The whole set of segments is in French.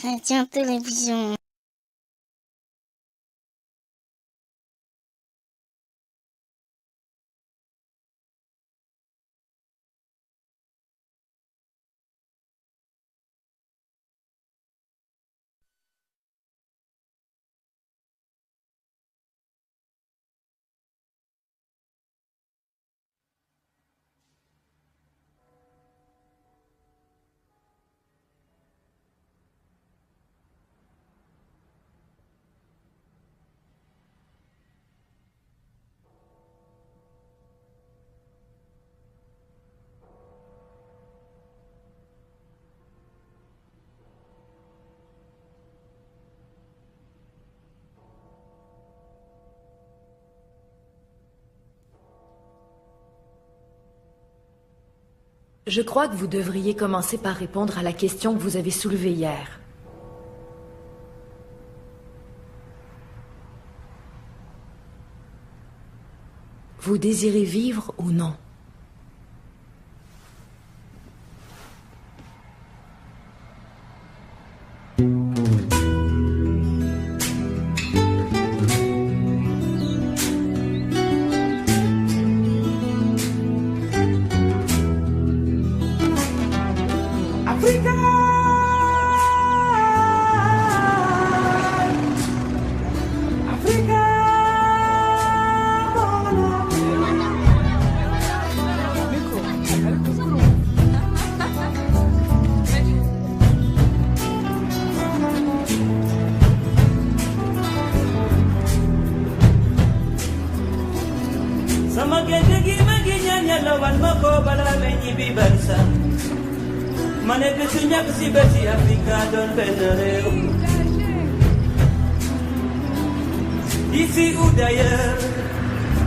Radio Télévision. Je crois que vous devriez commencer par répondre à la question que vous avez soulevée hier. Vous désirez vivre ou non? Ici ou d'ailleurs,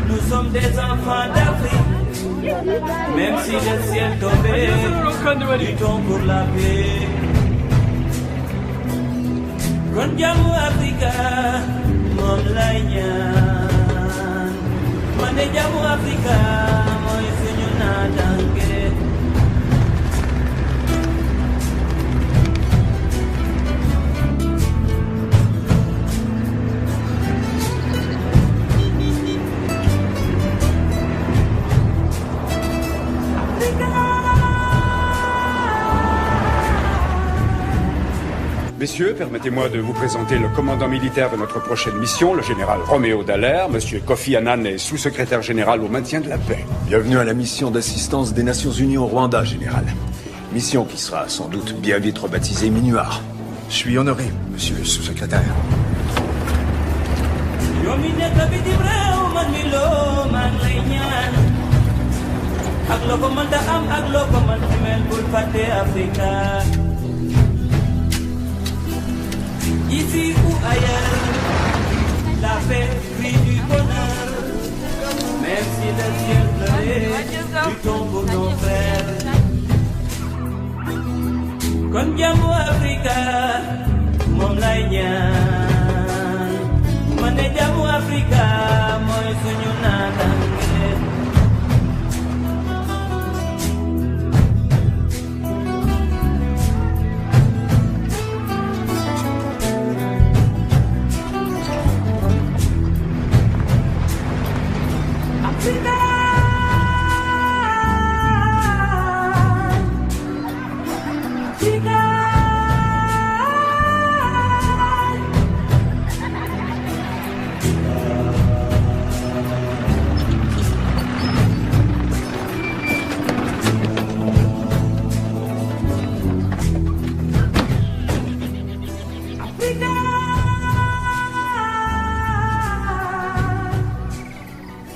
nous sommes des enfants d'Afrique. Même si le ciel tombait, luttons pour la paix. Kon jamu Africa, mon lay ñaan. Mané jamu Africa, moy suñu natanké. Messieurs, permettez-moi de vous présenter le commandant militaire de notre prochaine mission, le général Roméo Dallaire. Monsieur Kofi Annan est sous-secrétaire général au maintien de la paix. Bienvenue à la mission d'assistance des Nations Unies au Rwanda, général. Mission qui sera sans doute bien vite rebaptisée MINUAR. Je suis honoré, monsieur le sous-secrétaire. Ici ou ailleurs, la paix crie du bonheur. Même si le ciel pleurait, luttons pour nos frères. Kon jamu Africa, mom lay ñaan. Mané jamu Africa, moy suñu natanké.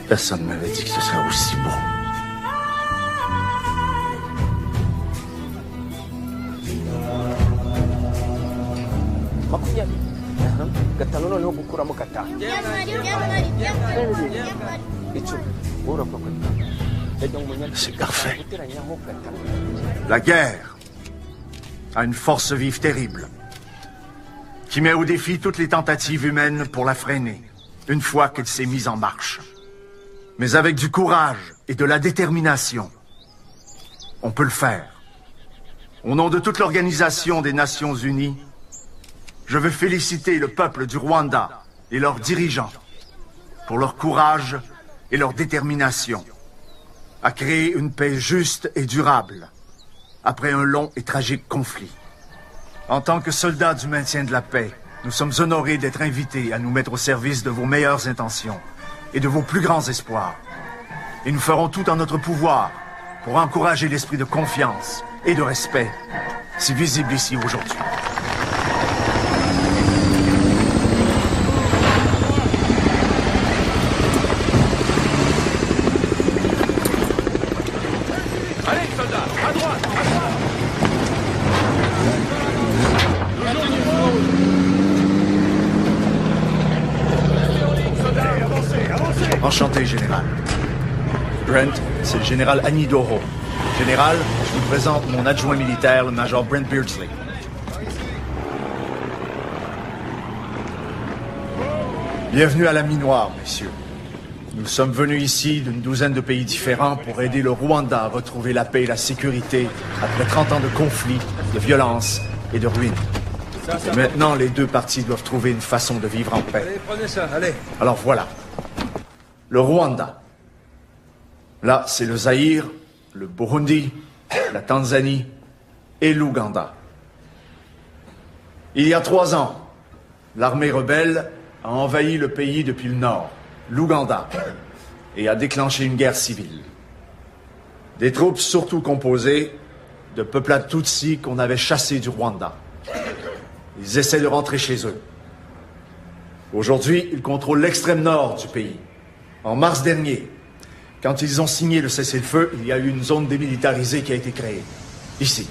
Personne ne m'avait dit que ce serait aussi beau. C'est parfait. La guerre a une force vive terrible qui met au défi toutes les tentatives humaines pour la freiner, une fois qu'elle s'est mise en marche. Mais avec du courage et de la détermination, on peut le faire. Au nom de toute l'Organisation des Nations Unies, je veux féliciter le peuple du Rwanda et leurs dirigeants pour leur courage et leur détermination à créer une paix juste et durable après un long et tragique conflit. En tant que soldats du maintien de la paix, nous sommes honorés d'être invités à nous mettre au service de vos meilleures intentions et de vos plus grands espoirs. Et nous ferons tout en notre pouvoir pour encourager l'esprit de confiance et de respect si visible ici aujourd'hui. Allez, soldats, à droite, à droite. Enchanté, général. Brent, c'est le général Annie Doro. Général, je vous présente mon adjoint militaire, le major Brent Beardsley. Bienvenue à la Minoire, messieurs. Nous sommes venus ici d'une douzaine de pays différents pour aider le Rwanda à retrouver la paix et la sécurité après 30 ans de conflits, de violence et de ruines. Et maintenant, les deux parties doivent trouver une façon de vivre en paix. Allez, prenez ça, allez. Alors voilà. Le Rwanda. Là, c'est le Zaïre, le Burundi, la Tanzanie et l'Ouganda. Il y a 3 ans, l'armée rebelle a envahi le pays depuis le nord, l'Ouganda, et a déclenché une guerre civile. Des troupes surtout composées de peuplades Tutsis qu'on avait chassées du Rwanda. Ils essaient de rentrer chez eux. Aujourd'hui, ils contrôlent l'extrême nord du pays. En mars dernier, quand ils ont signé le cessez-le-feu, il y a eu une zone démilitarisée qui a été créée, ici.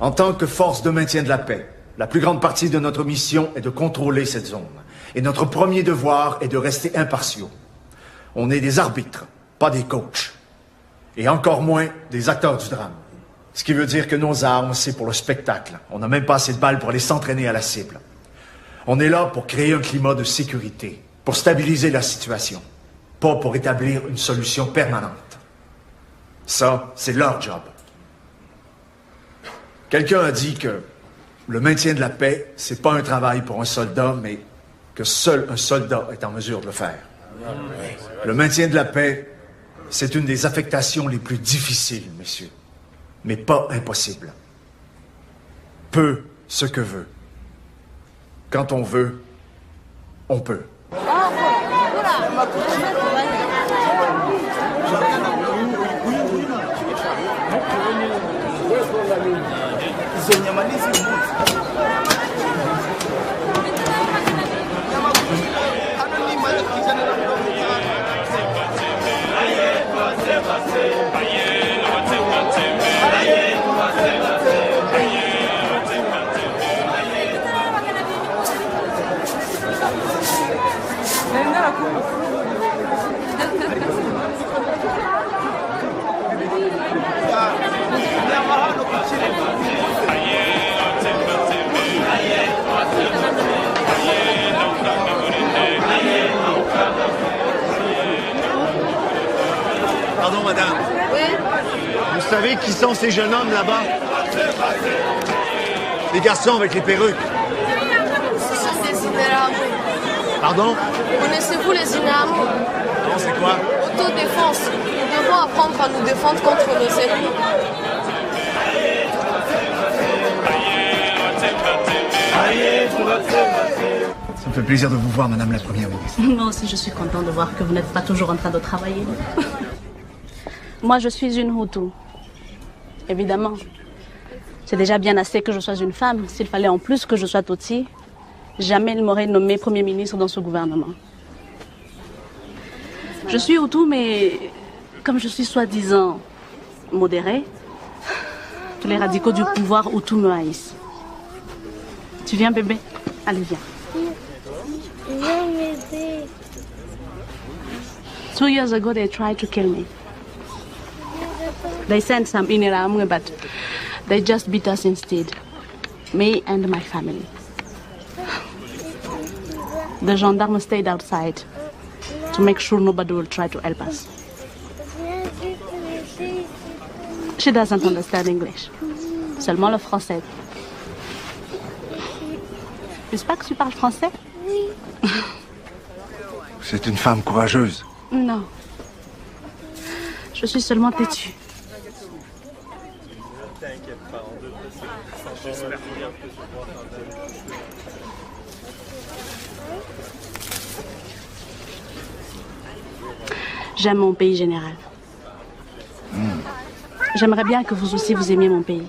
En tant que force de maintien de la paix, la plus grande partie de notre mission est de contrôler cette zone. Et notre premier devoir est de rester impartiaux. On est des arbitres, pas des coachs. Et encore moins des acteurs du drame. Ce qui veut dire que nos armes, c'est pour le spectacle. On n'a même pas assez de balles pour aller s'entraîner à la cible. On est là pour créer un climat de sécurité, pour stabiliser la situation, pas pour établir une solution permanente. Ça, c'est leur job. Quelqu'un a dit que le maintien de la paix, c'est pas un travail pour un soldat, mais que seul un soldat est en mesure de le faire. Le maintien de la paix, c'est une des affectations les plus difficiles, messieurs, mais pas impossible. Peu ce que veut. Quand on veut, on peut. Pardon, madame. Oui? Vous savez qui sont ces jeunes hommes là-bas? Les garçons avec les perruques. Ce sont des Imeramu. Pardon? Connaissez-vous les Imeramu? Non, c'est quoi? Autodéfense. Nous devons apprendre à nous défendre contre nos ennemis. Ça me fait plaisir de vous voir, Madame la Première ministre. Moi aussi, je suis content de voir que vous n'êtes pas toujours en train de travailler. Moi, je suis une Hutu. Évidemment. C'est déjà bien assez que je sois une femme. S'il fallait en plus que je sois Tutsi, jamais il m'aurait nommé Premier ministre dans ce gouvernement. Je suis Hutu, mais comme je suis soi-disant modérée, tous les radicaux du pouvoir Hutu me haïssent. Tu viens, bébé? Allez, viens. 2 years ago, they tried to kill me. They sent some Imeramu, but they just beat us instead. Me and my family. The gendarme stayed outside to make sure nobody will try to help us. She doesn't understand English. Seulement le français. N'est-ce pas que tu parles français? C'est une femme courageuse. Non. Je suis seulement têtue. J'aime mon pays, général. J'aimerais bien que vous aussi vous aimiez mon pays.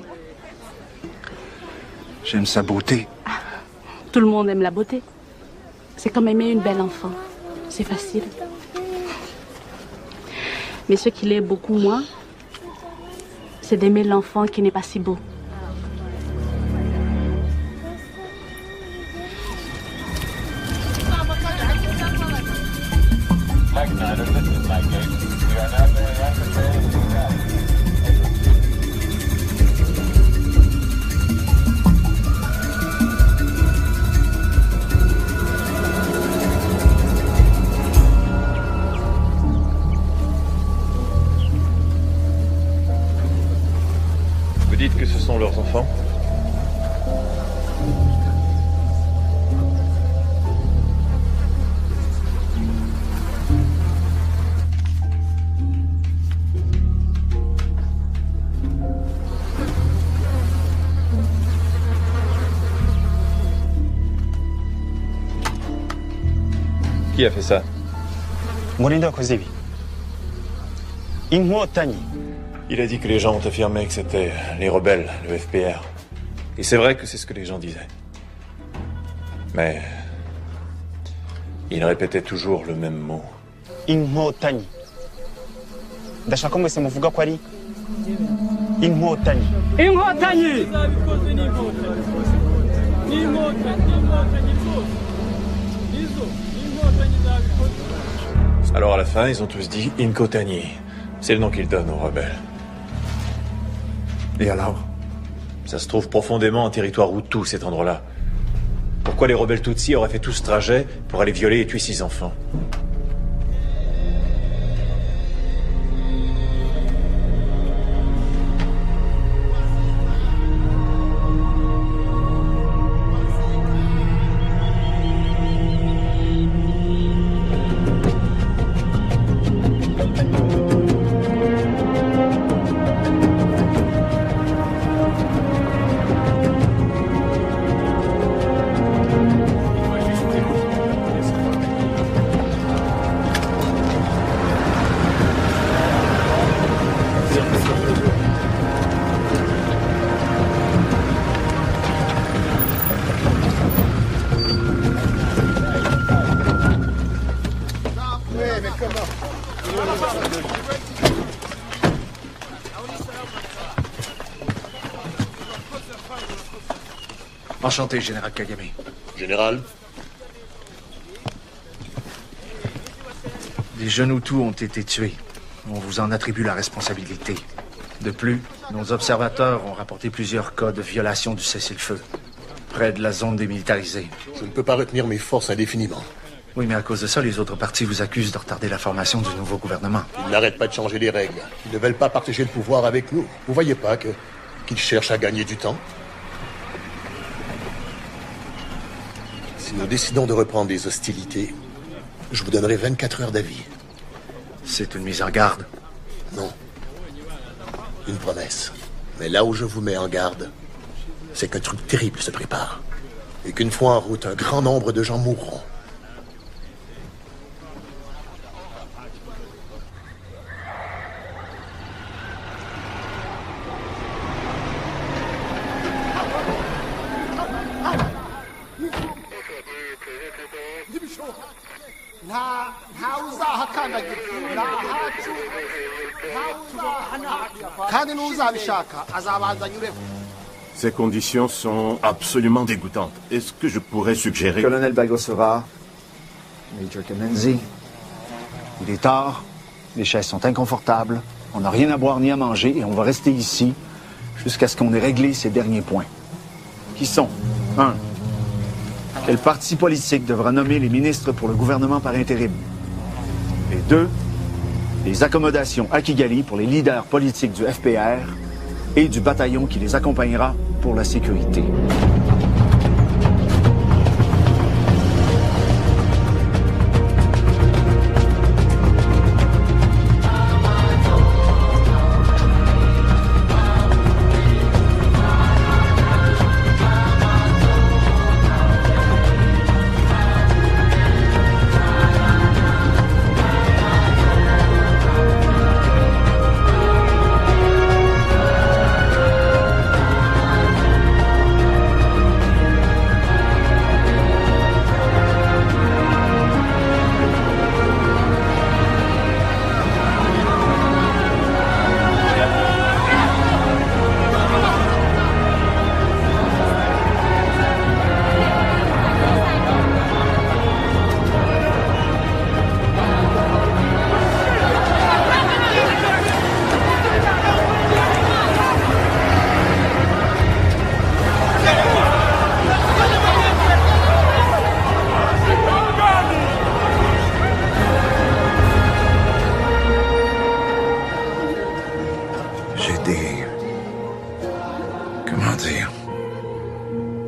J'aime sa beauté. Tout le monde aime la beauté. C'est comme aimer une belle enfant. C'est facile. Mais ce qu'il est beaucoup moins, c'est d'aimer l'enfant qui n'est pas si beau. Vous dites que ce sont leurs enfants? Qui a fait ça? Il a dit que les gens ont affirmé que c'était les rebelles, le FPR. Et c'est vrai que c'est ce que les gens disaient. Mais il répétait toujours le même mot. Inkotanyi. Ndashaka mwese muvuga ko ari Inkotanyi. Inkotanyi! Alors à la fin, ils ont tous dit Inkotani. C'est le nom qu'ils donnent aux rebelles. Et alors? Ça se trouve profondément en territoire Hutu, cet endroit-là. Pourquoi les rebelles Tutsis auraient fait tout ce trajet pour aller violer et tuer 6 enfants? Enchanté, Général Kagame. Général, Des jeunes Hutus ont été tués. On vous en attribue la responsabilité. De plus, nos observateurs ont rapporté plusieurs cas de violation du cessez-le-feu, près de la zone démilitarisée. je ne peux pas retenir mes forces indéfiniment. Oui, mais à cause de ça, les autres partis vous accusent de retarder la formation du nouveau gouvernement. Ils n'arrêtent pas de changer les règles. Ils ne veulent pas partager le pouvoir avec nous. Vous voyez pas qu'ils cherchent à gagner du temps? Si nous décidons de reprendre les hostilités, je vous donnerai 24 heures d'avis. C'est une mise en garde. Non. Une promesse. Mais là où je vous mets en garde, c'est qu'un truc terrible se prépare. Et qu'une fois en route, un grand nombre de gens mourront. Ces conditions sont absolument dégoûtantes. Est-ce que je pourrais suggérer... Colonel Bagosora, Major Kamenzi, il est tard, les chaises sont inconfortables, on n'a rien à boire ni à manger et on va rester ici jusqu'à ce qu'on ait réglé ces derniers points. Qui sont 1. Quel parti politique devra nommer les ministres pour le gouvernement par intérim? Et 2. Les accommodations à Kigali pour les leaders politiques du FPR et du bataillon qui les accompagnera pour la sécurité.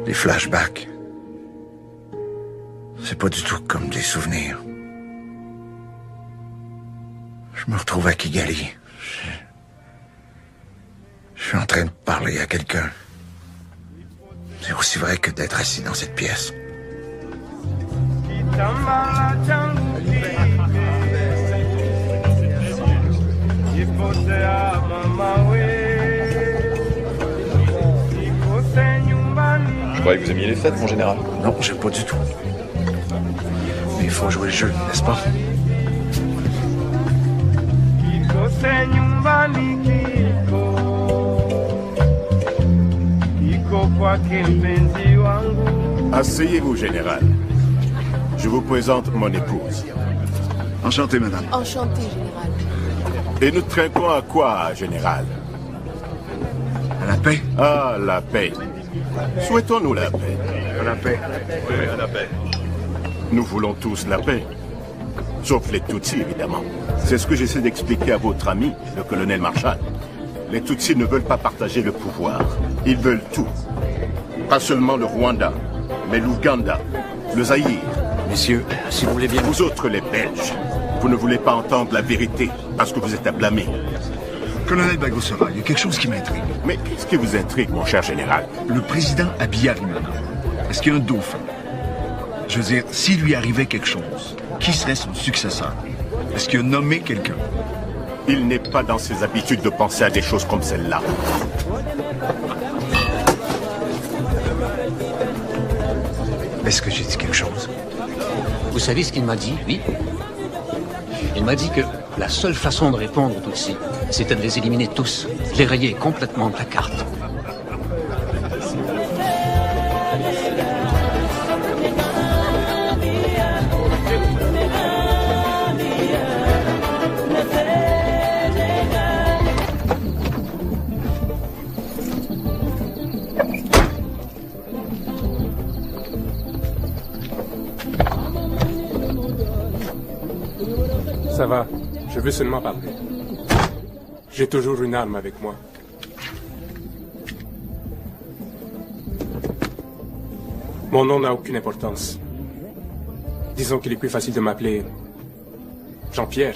Les flashbacks. C'est pas du tout comme des souvenirs. Je me retrouve à Kigali. Je suis en train de parler à quelqu'un. C'est aussi vrai que d'être assis dans cette pièce. Je croyais que vous aimiez les fêtes, mon général. Non, j'aime pas du tout. Mais il faut jouer le jeu, n'est-ce pas? Asseyez-vous, général. Je vous présente mon épouse. Enchanté, madame. Enchanté, général. Et nous trinquons à quoi, général? À la paix? Ah, la paix. Souhaitons-nous la paix. À la paix. Oui, à la paix. Nous voulons tous la paix. Sauf les Tutsis, évidemment. C'est ce que j'essaie d'expliquer à votre ami, le colonel Marshall. Les Tutsis ne veulent pas partager le pouvoir. Ils veulent tout. Pas seulement le Rwanda, mais l'Ouganda, le Zaïre. Messieurs, si vous voulez bien... Vous autres, les Belges, vous ne voulez pas entendre la vérité parce que vous êtes à blâmer. Colonel Bagosera, il y a quelque chose qui m'intrigue. Mais qu'est-ce qui vous intrigue, mon cher général? Le président Abiyarimana, est-ce qu'il y a un dauphin? Je veux dire, s'il lui arrivait quelque chose, qui serait son successeur? Est-ce qu'il a nommé quelqu'un? Il n'est pas dans ses habitudes de penser à des choses comme celle-là. Est-ce que j'ai dit quelque chose? Vous savez ce qu'il m'a dit, lui? Il m'a dit que la seule façon de répondre aux Tutsis, c'était de les éliminer tous, les rayer complètement de la carte. Ça va, je veux seulement parler. J'ai toujours une arme avec moi. Mon nom n'a aucune importance. Disons qu'il est plus facile de m'appeler Jean-Pierre.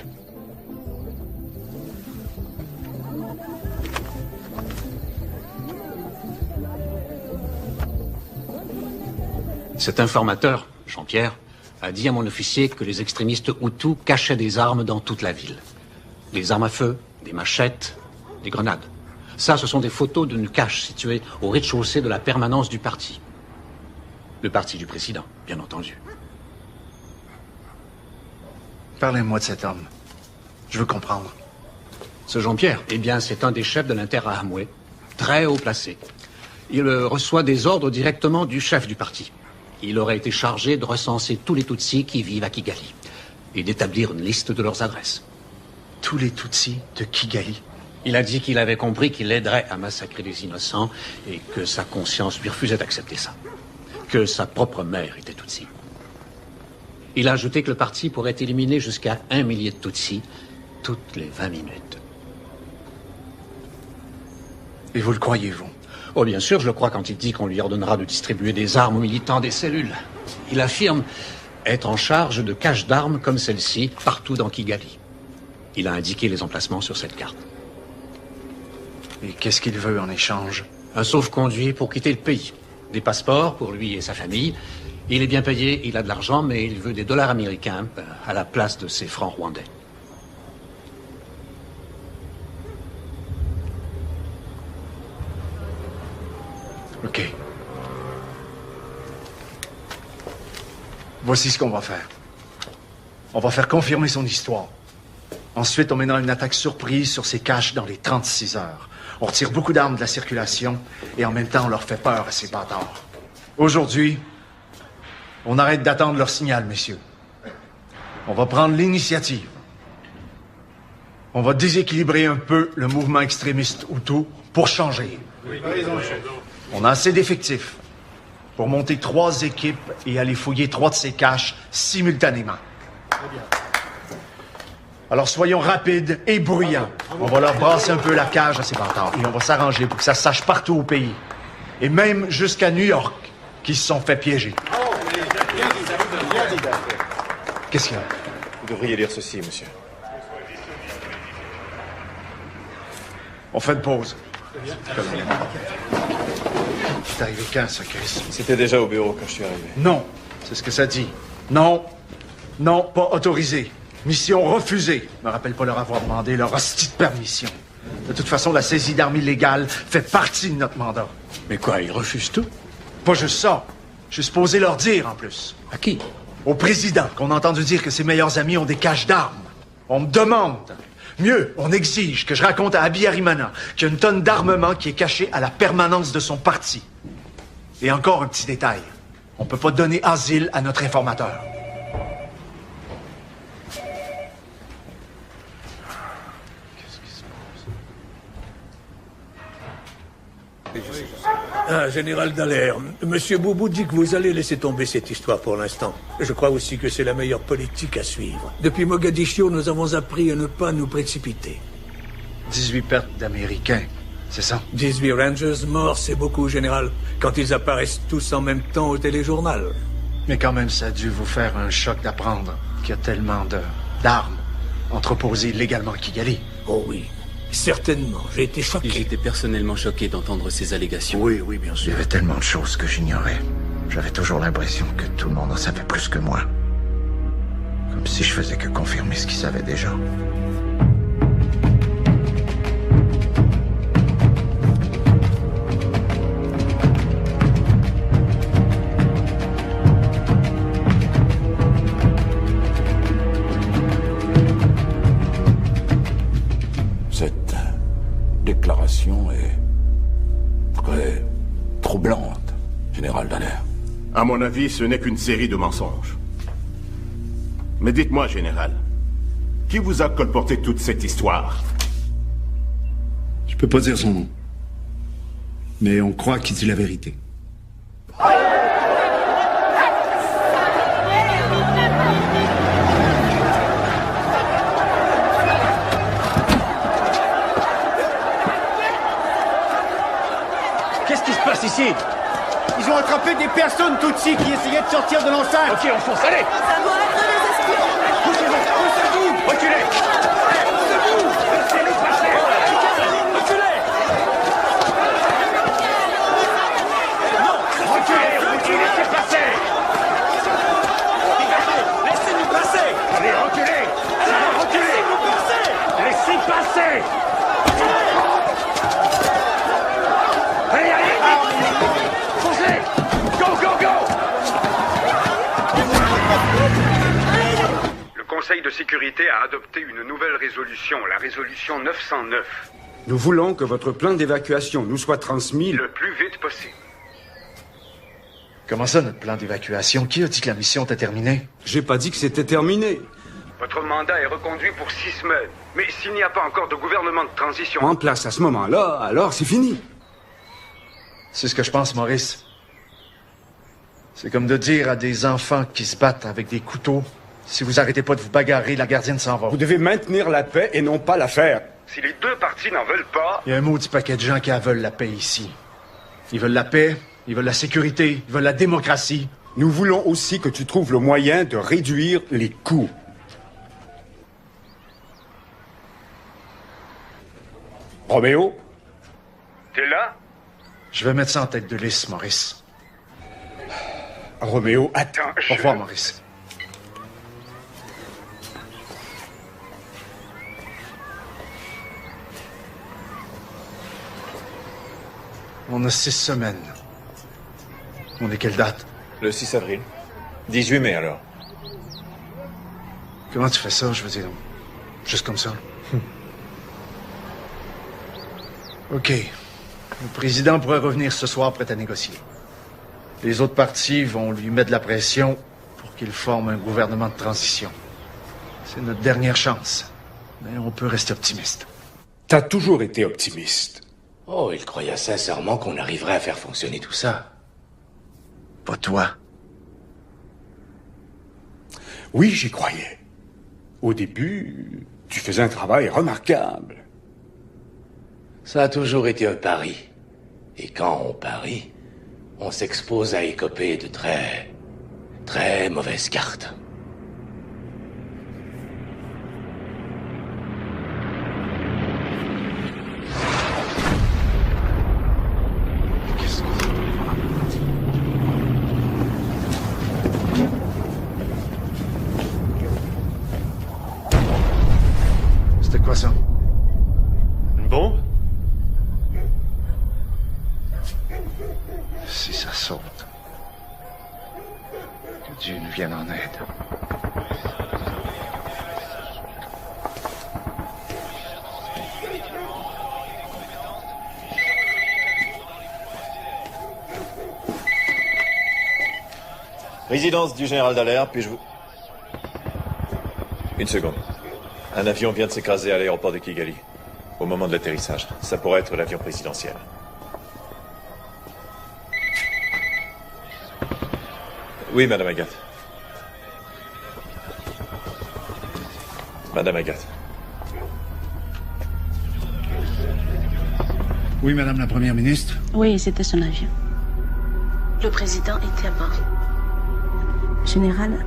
Cet informateur, Jean-Pierre, a dit à mon officier que les extrémistes Hutus cachaient des armes dans toute la ville. Des armes à feu, des machettes, des grenades. Ça, ce sont des photos d'une cache située au rez-de-chaussée de la permanence du parti. Le parti du président, bien entendu. Parlez-moi de cet homme. Je veux comprendre. Ce Jean-Pierre, eh bien, c'est un des chefs de l'Interahamwe, très haut placé. Il reçoit des ordres directement du chef du parti. Il aurait été chargé de recenser tous les Tutsis qui vivent à Kigali et d'établir une liste de leurs adresses. Tous les Tutsis de Kigali? Il a dit qu'il avait compris qu'il aiderait à massacrer des innocents et que sa conscience lui refusait d'accepter ça. Que sa propre mère était Tutsi. Il a ajouté que le parti pourrait éliminer jusqu'à 1 millier de Tutsis toutes les 20 minutes. Et vous le croyez, vous? Oh, bien sûr, je le crois quand il dit qu'on lui ordonnera de distribuer des armes aux militants des cellules. Il affirme être en charge de caches d'armes comme celle-ci partout dans Kigali. Il a indiqué les emplacements sur cette carte. Et qu'est-ce qu'il veut en échange? Un sauf-conduit pour quitter le pays. Des passeports pour lui et sa famille. Il est bien payé, il a de l'argent, mais il veut des dollars américains à la place de ses francs rwandais. OK. Voici ce qu'on va faire. On va faire confirmer son histoire. Ensuite, on mènera une attaque surprise sur ces caches dans les 36 heures. On retire beaucoup d'armes de la circulation et en même temps, on leur fait peur à ces bâtards. Aujourd'hui, on arrête d'attendre leur signal, messieurs. On va prendre l'initiative. On va déséquilibrer un peu le mouvement extrémiste Hutu pour changer. Oui. On a assez d'effectifs pour monter 3 équipes et aller fouiller 3 de ces caches simultanément. Alors soyons rapides et bruyants. On va leur brasser un peu la cage à ces bâtards et on va s'arranger pour que ça se sache partout au pays. Et même jusqu'à New York. qui se sont fait piéger. Qu'est-ce qu'il y a? Vous devriez lire ceci, monsieur. On fait une pause. C'est arrivé quand, ça, Chris? C'était déjà au bureau quand je suis arrivé. Non, c'est ce que ça dit. Non, non, pas autorisé. Mission refusée. Je me rappelle pas leur avoir demandé leur hostie de permission. De toute façon, la saisie d'armes illégales fait partie de notre mandat. Mais quoi, ils refusent tout? Pas juste ça. Je suis supposé leur dire, en plus. À qui? Au président, qu'on a entendu dire que ses meilleurs amis ont des caches d'armes. On me demande. Mieux, on exige que je raconte à Abiyarimana qu'il y a une tonne d'armement qui est cachée à la permanence de son parti. Et encore un petit détail. On peut pas donner asile à notre informateur. Ah, Général Dallaire, Monsieur Boubou dit que vous allez laisser tomber cette histoire pour l'instant. Je crois aussi que c'est la meilleure politique à suivre. Depuis Mogadiscio, nous avons appris à ne pas nous précipiter. 18 pertes d'Américains, c'est ça? 18 Rangers morts, c'est beaucoup, Général, quand ils apparaissent tous en même temps au téléjournal. Mais quand même, ça a dû vous faire un choc d'apprendre qu'il y a tellement d'armes entreposées illégalement à Kigali. Oh oui. Certainement, j'ai été choqué. J'étais personnellement choqué d'entendre ces allégations. Oui, oui, bien sûr. Il y avait tellement de choses que j'ignorais. J'avais toujours l'impression que tout le monde en savait plus que moi. Comme si je faisais que confirmer ce qu'ils savaient déjà. Cette déclaration est très troublante, Général Dallaire. À mon avis, ce n'est qu'une série de mensonges. Mais dites-moi, Général, qui vous a colporté toute cette histoire? Je peux pas dire son nom. Mais on croit qu'il dit la vérité. Qu'est-ce qui se passe ici? Ils ont attrapé des personnes Tutsi qui essayaient de sortir de l'enceinte. Ok, on fonce, allez! Ça doit être des espions. Poussez-vous! Reculez! Poussez-vous! Laissez-nous passer! Reculez! Non! Reculez! Laissez passer! Laissez-nous passer! Allez, reculez! Reculez! Laissez-nous passer! Laissez passer! Allez, allez! Foncez! Go, go, go! Le Conseil de sécurité a adopté une nouvelle résolution, la résolution 909. Nous voulons que votre plan d'évacuation nous soit transmis le plus vite possible. Comment ça, notre plan d'évacuation? Qui a dit que la mission était terminée? J'ai pas dit que c'était terminé. Votre mandat est reconduit pour 6 semaines. Mais s'il n'y a pas encore de gouvernement de transition en place à ce moment-là, alors c'est fini. C'est ce que je pense, Maurice. C'est comme de dire à des enfants qui se battent avec des couteaux, si vous arrêtez pas de vous bagarrer, la gardienne s'en va. Vous devez maintenir la paix et non pas la faire. Si les deux parties n'en veulent pas... Il y a un maudit paquet de gens qui veulent la paix ici. Ils veulent la paix, ils veulent la sécurité, ils veulent la démocratie. Nous voulons aussi que tu trouves le moyen de réduire les coûts. Roméo? T'es là? Je vais mettre ça en tête de liste, Maurice. Roméo, attends. Au revoir, Maurice. On a 6 semaines. On est quelle date? Le 6 avril. 18 mai, alors. Comment tu fais ça, je veux dire? Juste comme ça? OK. Le président pourrait revenir ce soir prêt à négocier. Les autres partis vont lui mettre de la pression pour qu'il forme un gouvernement de transition. C'est notre dernière chance. Mais on peut rester optimiste. T'as toujours été optimiste. Oh, il croyait sincèrement qu'on arriverait à faire fonctionner tout ça. Pas toi. Oui, j'y croyais. Au début, tu faisais un travail remarquable. Ça a toujours été un pari. Et quand on parie, on s'expose à écoper de très, très mauvaises cartes. C'était quoi ça? Une bombe? Si ça saute, que Dieu nous vienne en aide. Résidence du général Dallaire, puis-je vous... Une seconde. Un avion vient de s'écraser à l'aéroport de Kigali. Au moment de l'atterrissage. Ça pourrait être l'avion présidentiel. Oui, Madame Agathe. Madame Agathe. Oui, Madame la Première ministre. Oui, c'était son avion. Le président était à bord. Général,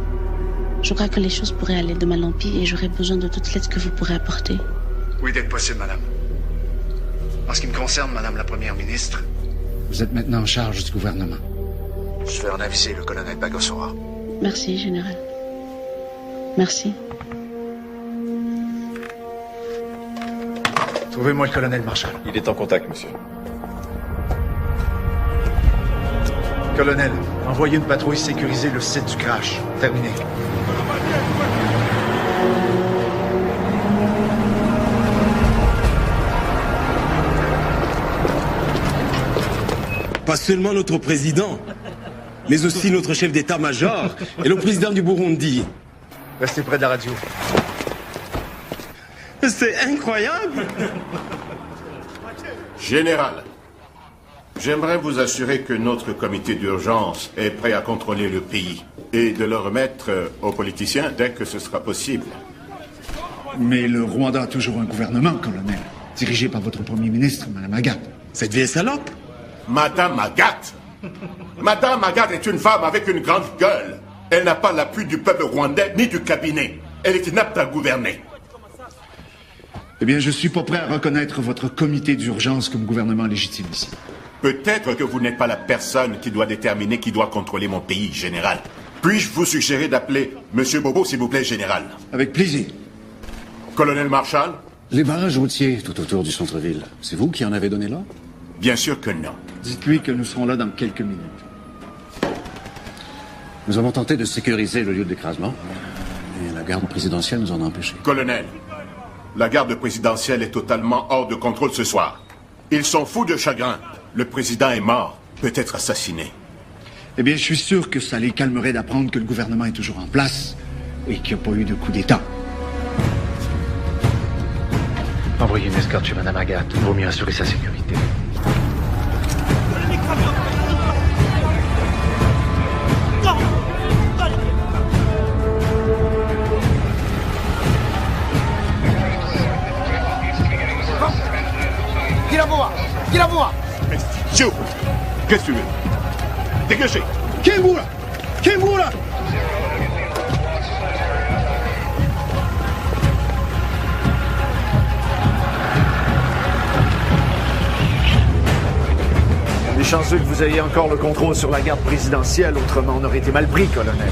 je crois que les choses pourraient aller de mal en pis et j'aurais besoin de toute l'aide que vous pourrez apporter. Oui, dès que possible, Madame. En ce qui me concerne, Madame la Première ministre... Vous êtes maintenant en charge du gouvernement. Je vais en aviser le colonel Bagosora. Merci, Général. Merci. Trouvez-moi le colonel Marshall. Il est en contact, monsieur. Colonel, envoyez une patrouille sécuriser le site du crash. Terminé. Pas seulement notre président, mais aussi notre chef d'état-major et le président du Burundi. Restez près de la radio. C'est incroyable! Général, j'aimerais vous assurer que notre comité d'urgence est prêt à contrôler le pays et de le remettre aux politiciens dès que ce sera possible. Mais le Rwanda a toujours un gouvernement, colonel, dirigé par votre Premier ministre, Madame Agathe. Cette vieille salope? Madame Agathe? Madame Agathe est une femme avec une grande gueule. Elle n'a pas l'appui du peuple rwandais ni du cabinet. Elle est inapte à gouverner. Eh bien, je suis pas prêt à reconnaître votre comité d'urgence comme gouvernement légitime ici. Peut-être que vous n'êtes pas la personne qui doit déterminer qui doit contrôler mon pays, général. Puis-je vous suggérer d'appeler Monsieur Bobo, s'il vous plaît, général? Avec plaisir. Colonel Marshall? Les barrages routiers tout autour du centre-ville, c'est vous qui en avez donné l'ordre? Bien sûr que non. Dites-lui que nous serons là dans quelques minutes. Nous avons tenté de sécuriser le lieu d'écrasement, et la garde présidentielle nous en a empêchés. Colonel, la garde présidentielle est totalement hors de contrôle ce soir. Ils sont fous de chagrin. Le président est mort, peut-être assassiné. Eh bien, je suis sûr que ça les calmerait d'apprendre que le gouvernement est toujours en place et qu'il n'y a pas eu de coup d'État. Envoyez une escorte chez Madame Agathe. Il vaut mieux assurer sa sécurité. Qui la voit? S'il vous plaît. Qu'est-ce que tu veux? Dégagez! Kembula! Kembula! On est chanceux que vous ayez encore le contrôle sur la garde présidentielle, autrement on aurait été mal pris, colonel.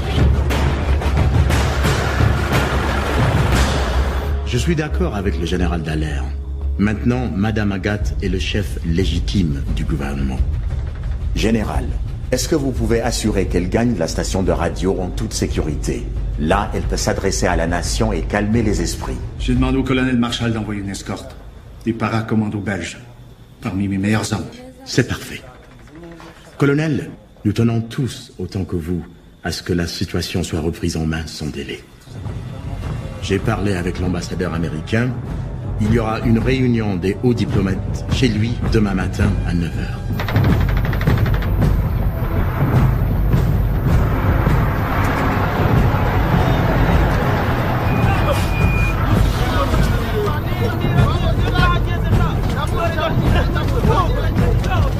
Je suis d'accord avec le général Dallaire. Maintenant, Madame Agathe est le chef légitime du gouvernement. Général, est-ce que vous pouvez assurer qu'elle gagne la station de radio en toute sécurité? Là, elle peut s'adresser à la nation et calmer les esprits. J'ai demandé au colonel Marshall d'envoyer une escorte. Des paracommandos belges, parmi mes meilleurs hommes. C'est parfait. Colonel, nous tenons tous, autant que vous, à ce que la situation soit reprise en main sans délai. J'ai parlé avec l'ambassadeur américain. Il y aura une réunion des hauts diplomates chez lui demain matin à 9h.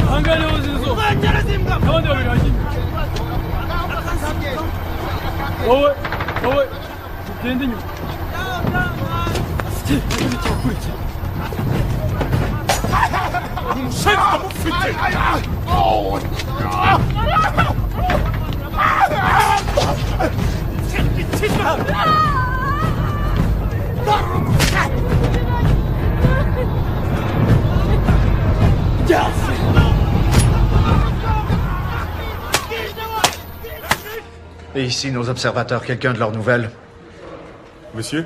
Angalo zizo. wowe ugende nyuma umushinga amufite Et ici, nos observateurs, quelqu'un de leurs nouvelles? Monsieur,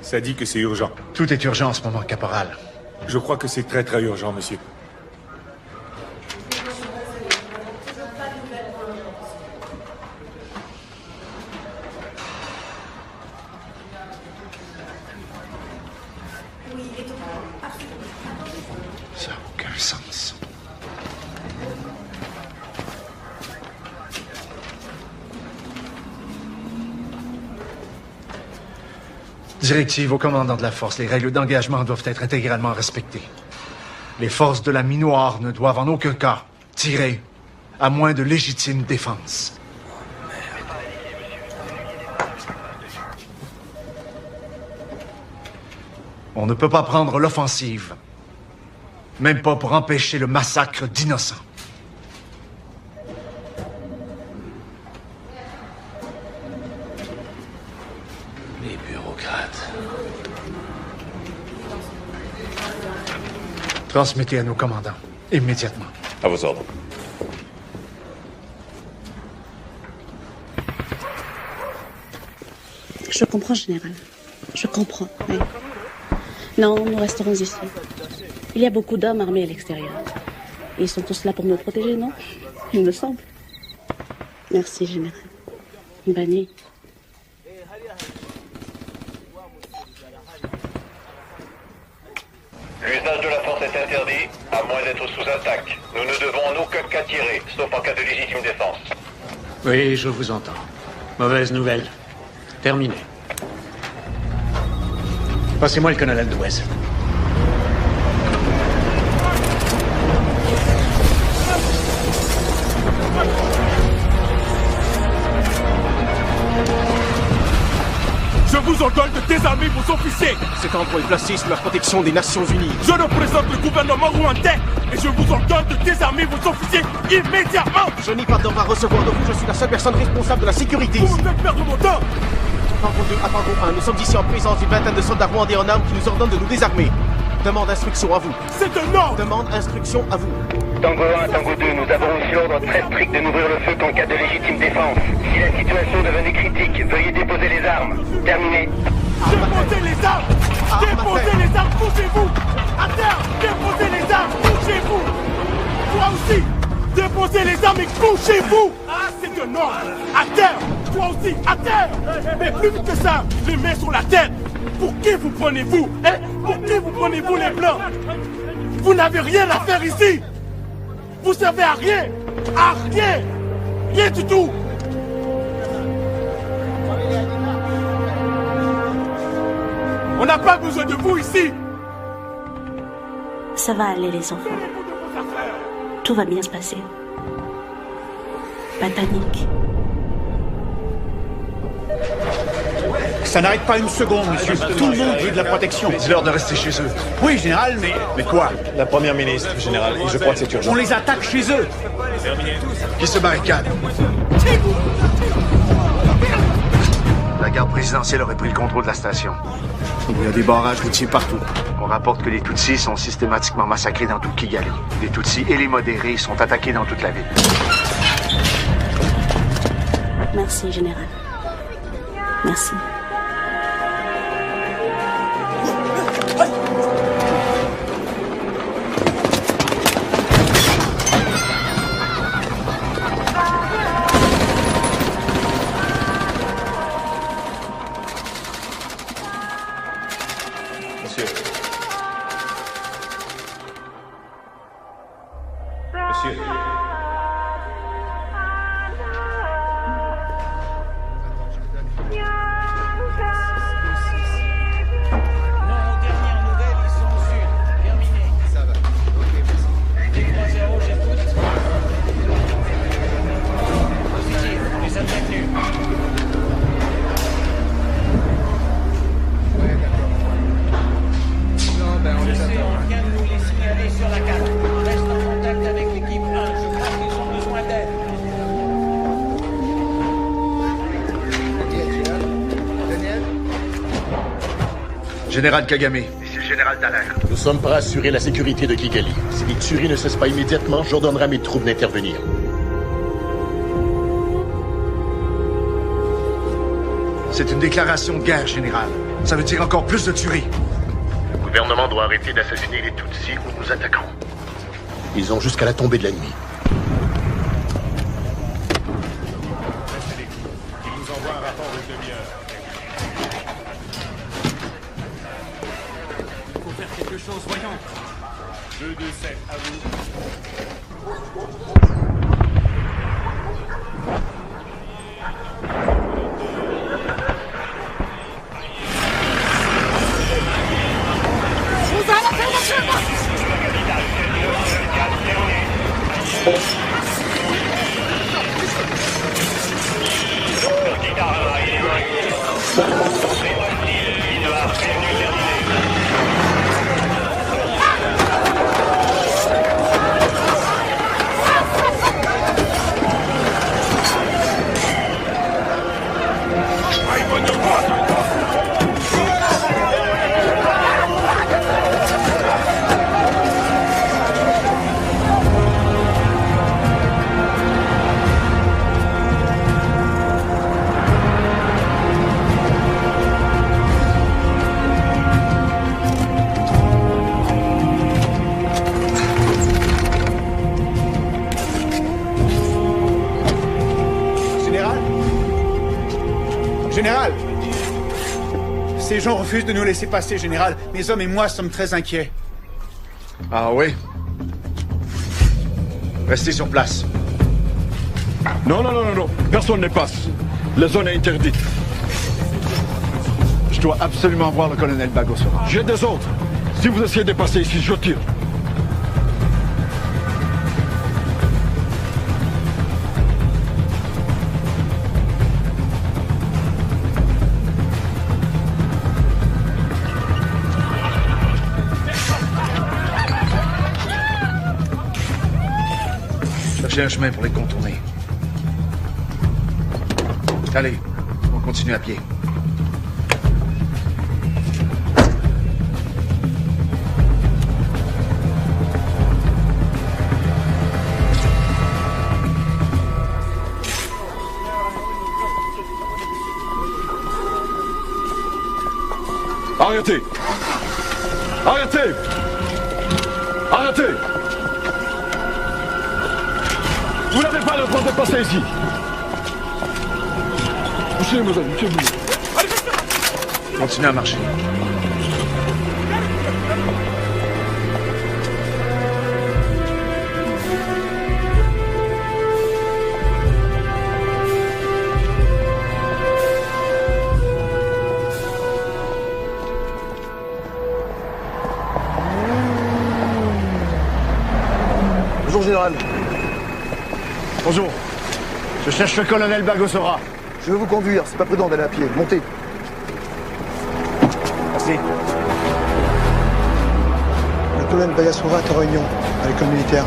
ça dit que c'est urgent. Tout est urgent en ce moment, caporal. Je crois que c'est très très urgent, monsieur. Ça n'a aucun sens. Directive au commandant de la force. Les règles d'engagement doivent être intégralement respectées. Les forces de la Minoire ne doivent en aucun cas tirer, à moins de légitime défense. On ne peut pas prendre l'offensive, même pas pour empêcher le massacre d'innocents. Les bureaucrates. Transmettez à nos commandants, immédiatement. À vos ordres. Je comprends, général. Je comprends, oui. Non, nous resterons ici. Il y a beaucoup d'hommes armés à l'extérieur. Ils sont tous là pour nous protéger, non? Il me semble. Merci, général. Bonne nuit. L'usage de la force est interdit, à moins d'être sous attaque. Nous ne devons en aucun cas tirer, sauf en cas de légitime défense. Oui, je vous entends. Mauvaise nouvelle. Terminé. Passez-moi le colonel Douez. Je vous ordonne de désarmer vos officiers. Cet endroit est placé sous la protection des Nations Unies. Je représente le gouvernement rwandais et je vous ordonne de désarmer vos officiers immédiatement. Je n'ai pas d'ordre à recevoir de vous, je suis la seule personne responsable de la sécurité Vous ici. me faites perdre mon temps. Tango 2 à Tango 1, nous sommes ici en présence d'une vingtaine de soldats rwandais en armes qui nous ordonnent de nous désarmer. Demande instruction à vous. C'est un ordre. Demande instruction à vous. Tango 1, Tango 2, nous avons aussi l'ordre très strict de n'ouvrir le feu qu'en cas de légitime défense. Si la situation devenait critique, veuillez déposer les armes. Terminé. Déposez les armes. Déposez les armes, bougez-vous. À terre, déposez les armes, bougez-vous. Toi aussi, déposez les armes et couchez-vous. Ah, c'est un ordre. À terre, toi aussi, à terre. Mais plus vite que ça, les mains sur la tête. Pour qui vous prenez-vous, hein? Pour qui vous prenez-vous les blancs? Vous n'avez rien à faire ici. Vous servez à rien. À rien. Rien du tout. On n'a pas besoin de vous ici. Ça va aller, les enfants. Tout va bien se passer. Pas de panique. Ça n'arrête pas une seconde, monsieur. Tout le monde veut de la protection. Dis-leur de rester chez eux. Oui, général, mais... Mais quoi? La première ministre, général, et je crois que c'est urgent. On les attaque chez eux. Qui se barricade? La garde présidentielle aurait pris le contrôle de la station. Il y a des barrages routiers partout. On rapporte que les Tutsis sont systématiquement massacrés dans tout Kigali. Les Tutsis et les modérés sont attaqués dans toute la ville. Merci, général. Merci. Monsieur. Monsieur. Général Kagame. Ici le général Dallaire. Nous sommes prêts à assurer la sécurité de Kigali. Si les tueries ne cessent pas immédiatement, j'ordonnerai à mes troupes d'intervenir. C'est une déclaration de guerre, général. Ça veut dire encore plus de tueries. Le gouvernement doit arrêter d'assassiner les Tutsis ou nous attaquons. Ils ont jusqu'à la tombée de la nuit. Il nous envoie un rapport de demi-heure. Il faut faire quelque chose, voyons. 227, à vous. Général! Ces gens refusent de nous laisser passer, Général. Mes hommes et moi sommes très inquiets. Ah oui? Restez sur place. Non, non, non, non, non. Personne ne passe. La zone est interdite. Je dois absolument voir le colonel Bagosora. J'ai des ordres. Si vous essayez de passer ici, je tire. Cherchez un chemin pour les contourner. Allez, on continue à pied. Arrêtez! Arrêtez! Arrêtez! Vous n'avez pas le droit de passer ici! Poussez, madame, poussez-vous. Continuez à marcher. Bonjour, général. Bonjour. Je cherche le colonel Bagosora. Je vais vous conduire, c'est pas prudent d'aller à pied. Montez. Merci. Le colonel Bagosora est en réunion à l'école militaire.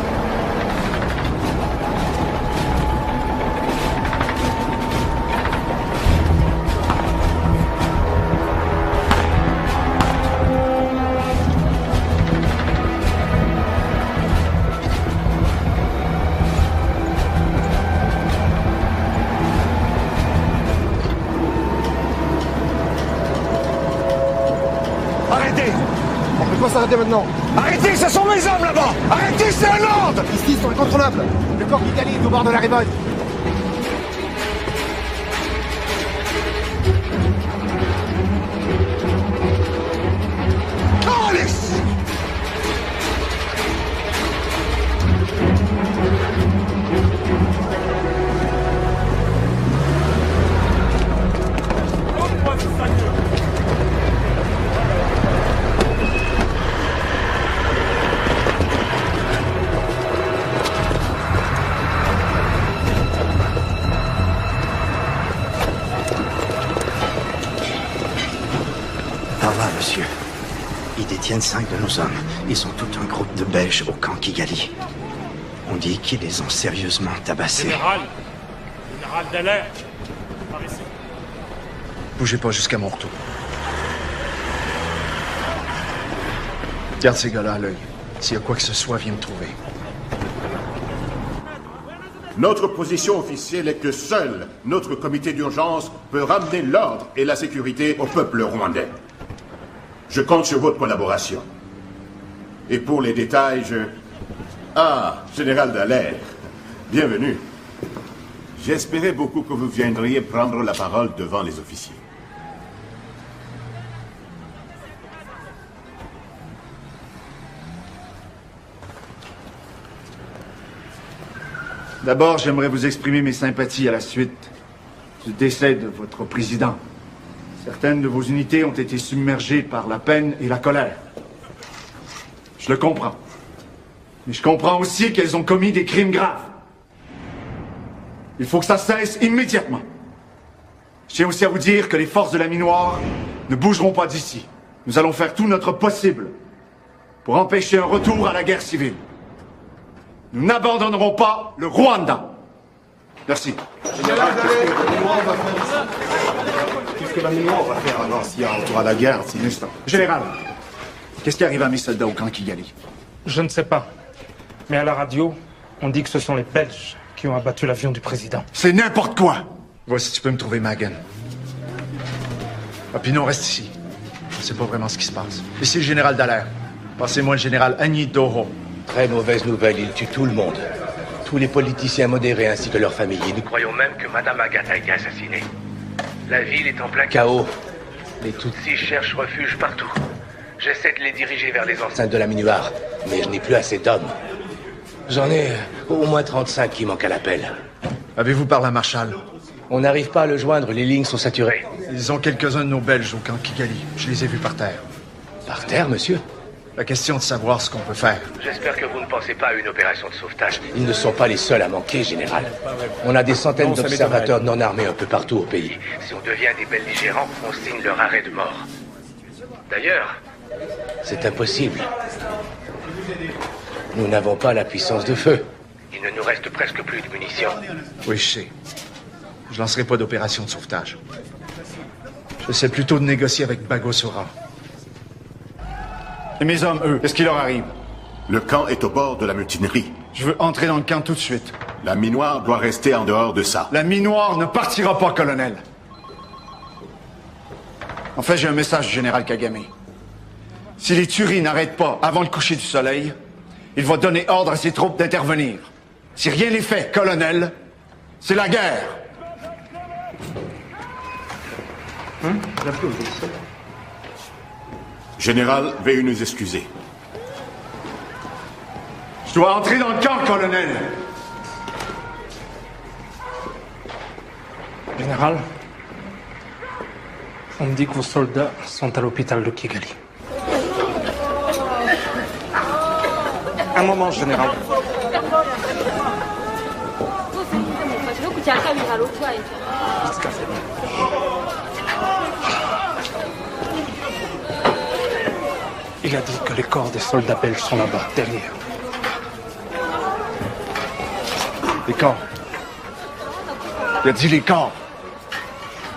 S'arrêter maintenant. Arrêtez, ce sont mes hommes là-bas! Arrêtez, c'est un ordre! Ici, ils sont incontrôlables. Le corps Kigali est au bord de la révolte. Monsieur. Ils détiennent 5 de nos hommes. Ils sont tout un groupe de Belges au camp Kigali. On dit qu'ils les ont sérieusement tabassés. Général Dallaire, par ici. Bougez pas jusqu'à mon retour. Garde ces gars-là à l'œil. S'il y a quoi que ce soit, viens me trouver. Notre position officielle est que seul notre comité d'urgence peut ramener l'ordre et la sécurité au peuple rwandais. Je compte sur votre collaboration. Et pour les détails, Ah, Général Dallaire, bienvenue. J'espérais beaucoup que vous viendriez prendre la parole devant les officiers. D'abord, j'aimerais vous exprimer mes sympathies à la suite du décès de votre président. Certaines de vos unités ont été submergées par la peine et la colère. Je le comprends. Mais je comprends aussi qu'elles ont commis des crimes graves. Il faut que ça cesse immédiatement. Je tiens aussi à vous dire que les forces de la Minuar ne bougeront pas d'ici. Nous allons faire tout notre possible pour empêcher un retour à la guerre civile. Nous n'abandonnerons pas le Rwanda. Merci. Qu'est-ce que la Minuar va faire alors s'il y a un retour à la guerre? Un instant. Général, qu'est-ce qui arrive à mes soldats au camp Kigali? Je ne sais pas. Mais à la radio, on dit que ce sont les Belges qui ont abattu l'avion du président. C'est n'importe quoi! Voici, tu peux me trouver Magan. Ah, puis non, reste ici. Je ne sais pas vraiment ce qui se passe. Ici, le général Dallaire. Passez-moi le général Agni Doho. Très mauvaise nouvelle, il tue tout le monde. Tous les politiciens modérés ainsi que leurs familles. Nous croyons même que Madame Agatha a été assassinée. La ville est en plein chaos. Les Tutsis cherchent refuge partout. J'essaie de les diriger vers les enceintes de la Minuar, mais je n'ai plus assez d'hommes. J'en ai au moins 35 qui manquent à l'appel. Avez-vous parlé à Marshall? On n'arrive pas à le joindre, les lignes sont saturées. Ils ont quelques-uns de nos Belges au camp Kigali. Je les ai vus par terre. Par terre, monsieur? La question de savoir ce qu'on peut faire. J'espère que vous ne pensez pas à une opération de sauvetage. Ils ne sont pas les seuls à manquer, général. On a des centaines d'observateurs non armés un peu partout au pays. Si on devient des belligérants, on signe leur arrêt de mort. D'ailleurs, c'est impossible. Nous n'avons pas la puissance de feu. Il ne nous reste presque plus de munitions. Oui, je sais. Je lancerai pas d'opération de sauvetage. J'essaie plutôt de négocier avec Bagosora. Et mes hommes, eux, qu'est-ce qui leur arrive? Le camp est au bord de la mutinerie. Je veux entrer dans le camp tout de suite. La Minuar doit rester en dehors de ça. La Minuar ne partira pas, colonel. En fait, j'ai un message du général Kagame. Si les tueries n'arrêtent pas avant le coucher du soleil, il va donner ordre à ses troupes d'intervenir. Si rien n'est fait, colonel, c'est la guerre. Général, veuillez nous excuser. Je dois entrer dans le camp, colonel. Général, on me dit que vos soldats sont à l'hôpital de Kigali. Un moment, général. Il a dit que les corps des soldats belges sont là-bas, derrière. Les corps? Il a dit les corps?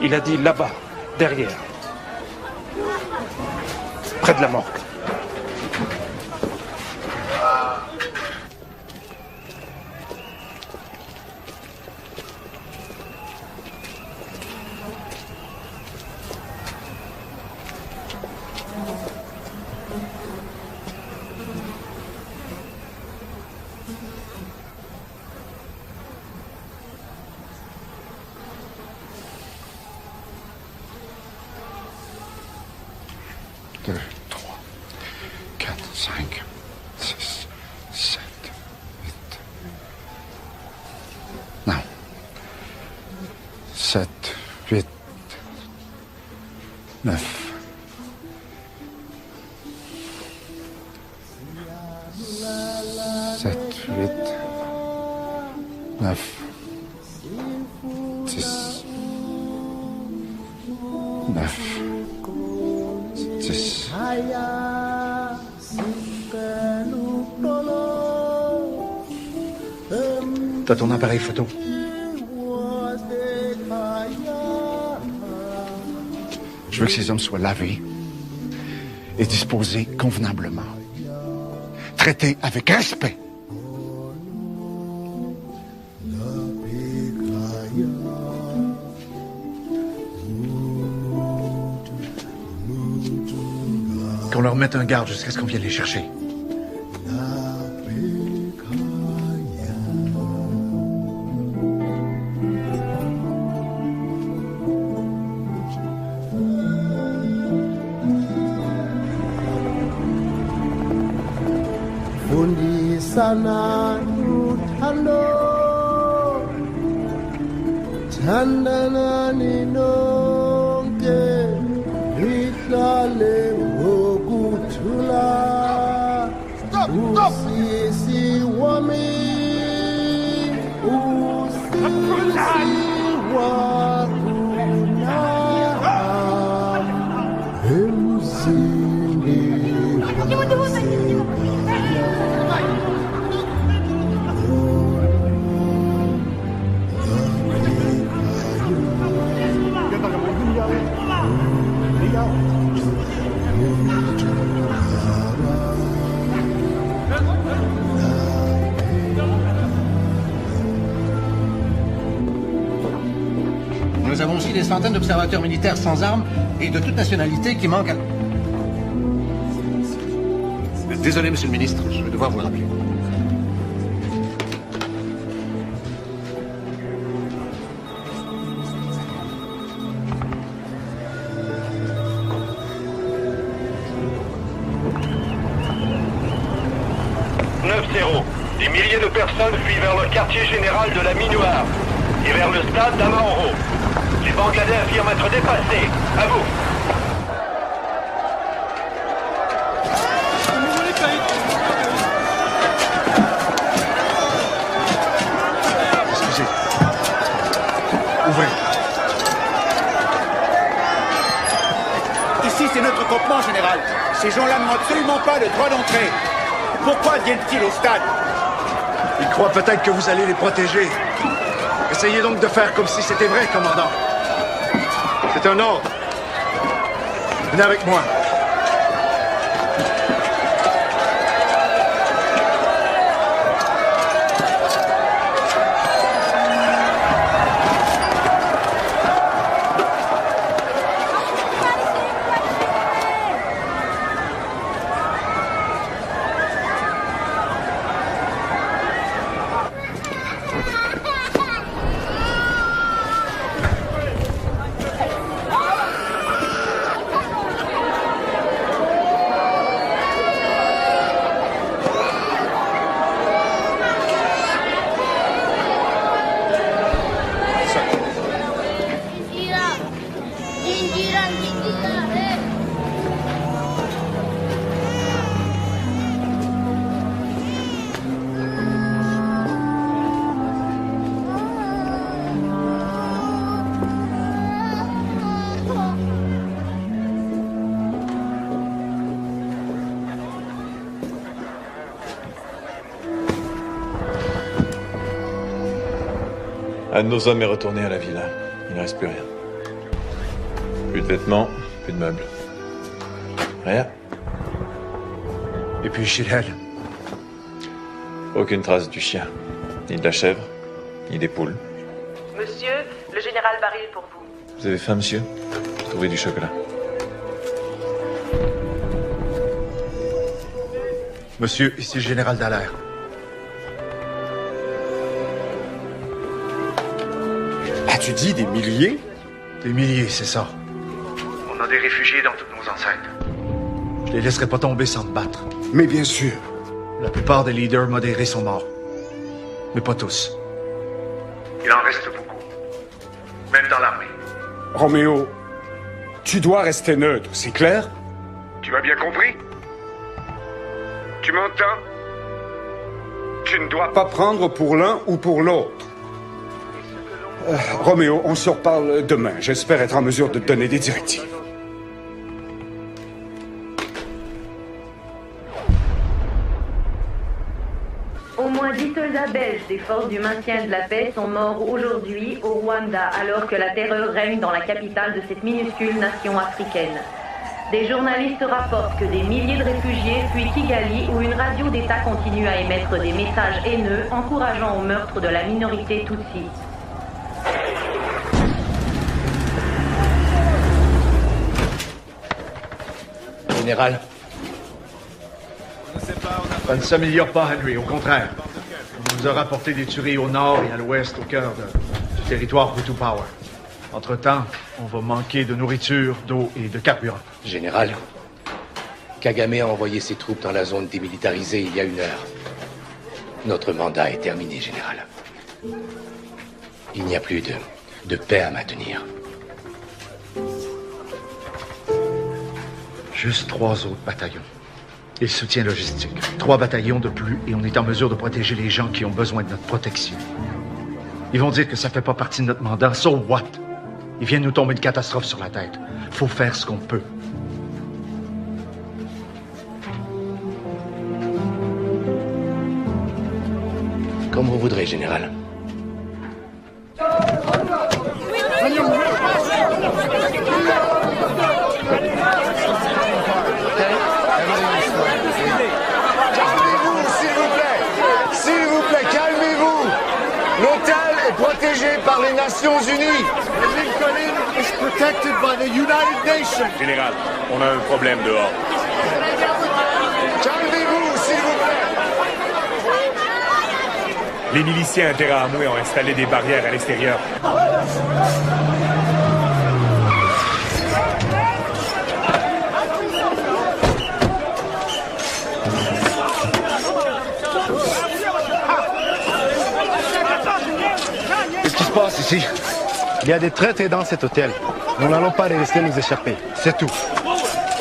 Il a dit là-bas, derrière. Près de la morgue. T'as ton appareil photo? Je veux que ces hommes soient lavés et disposés convenablement. traiter avec respect. Qu'on leur mette un garde jusqu'à ce qu'on vienne les chercher. Fundisana uthando thandana ninonke lihlale ngokuthula usisi wami usisi wakuna emzini Nous avons aussi des centaines d'observateurs militaires sans armes et de toute nationalité qui manquent à... Désolé, monsieur le ministre, je vais devoir vous rappeler. Des milliers de personnes fuient vers le quartier général de la Minoire et vers le stade d'Amahoro. Les Bangladais affirment être dépassés. À vous. Excusez. Ouvrez. Ici, c'est notre campement, général. Ces gens-là n'ont absolument pas le droit d'entrer. Pourquoi viennent-ils au stade? Ils croient peut-être que vous allez les protéger. Essayez donc de faire comme si c'était vrai, commandant. C'est un ordre. Venez avec moi. Un de nos hommes est retourné à la villa. Il ne reste plus rien. Plus de vêtements, plus de meubles. Rien. Et puis Shilhal? Aucune trace du chien. Ni de la chèvre, ni des poules. Monsieur, le général Baril pour vous. Vous avez faim, monsieur? Trouvez du chocolat. Monsieur, ici le général Dallaire. As-tu dit des milliers? Des milliers, c'est ça. On a des réfugiés dans toutes nos enceintes. Je les laisserai pas tomber sans me battre. Mais bien sûr. La plupart des leaders modérés sont morts. Mais pas tous. Il en reste beaucoup. Même dans l'armée. Roméo, tu dois rester neutre, c'est clair? Tu m'as bien compris? Tu m'entends? Tu ne dois Pas prendre pour l'un ou pour l'autre. Roméo, on se reparle demain. J'espère être en mesure de te donner des directives. Au moins 10 soldats belges des forces du maintien de la paix sont morts aujourd'hui au Rwanda, alors que la terreur règne dans la capitale de cette minuscule nation africaine. Des journalistes rapportent que des milliers de réfugiés fuient Kigali où une radio d'État continue à émettre des messages haineux encourageant au meurtre de la minorité Tutsi. Général. Ça ne s'améliore pas, Henry, au contraire. On nous a rapporté des tueries au nord et à l'ouest, au cœur du territoire Hutu Power. Entre-temps, on va manquer de nourriture, d'eau et de carburant. Général, Kagame a envoyé ses troupes dans la zone démilitarisée il y a 1 heure. Notre mandat est terminé, Général. Il n'y a plus de paix à maintenir. Juste 3 autres bataillons. Et le soutien logistique. 3 bataillons de plus et on est en mesure de protéger les gens qui ont besoin de notre protection. Ils vont dire que ça fait pas partie de notre mandat. So what? Il vient de nous tomber une catastrophe sur la tête. Faut faire ce qu'on peut. Comme vous voudrez, Général. Protégé par les Nations Unies. Lincoln is protected by the United Nations. Général, on a un problème dehors. Calmez-vous, s'il vous plaît. Les miliciens interamoués ont installé des barrières à l'extérieur. Qu'est-ce qui se passe ici? Il y a des traités dans cet hôtel. Nous n'allons pas les laisser nous échapper. C'est tout.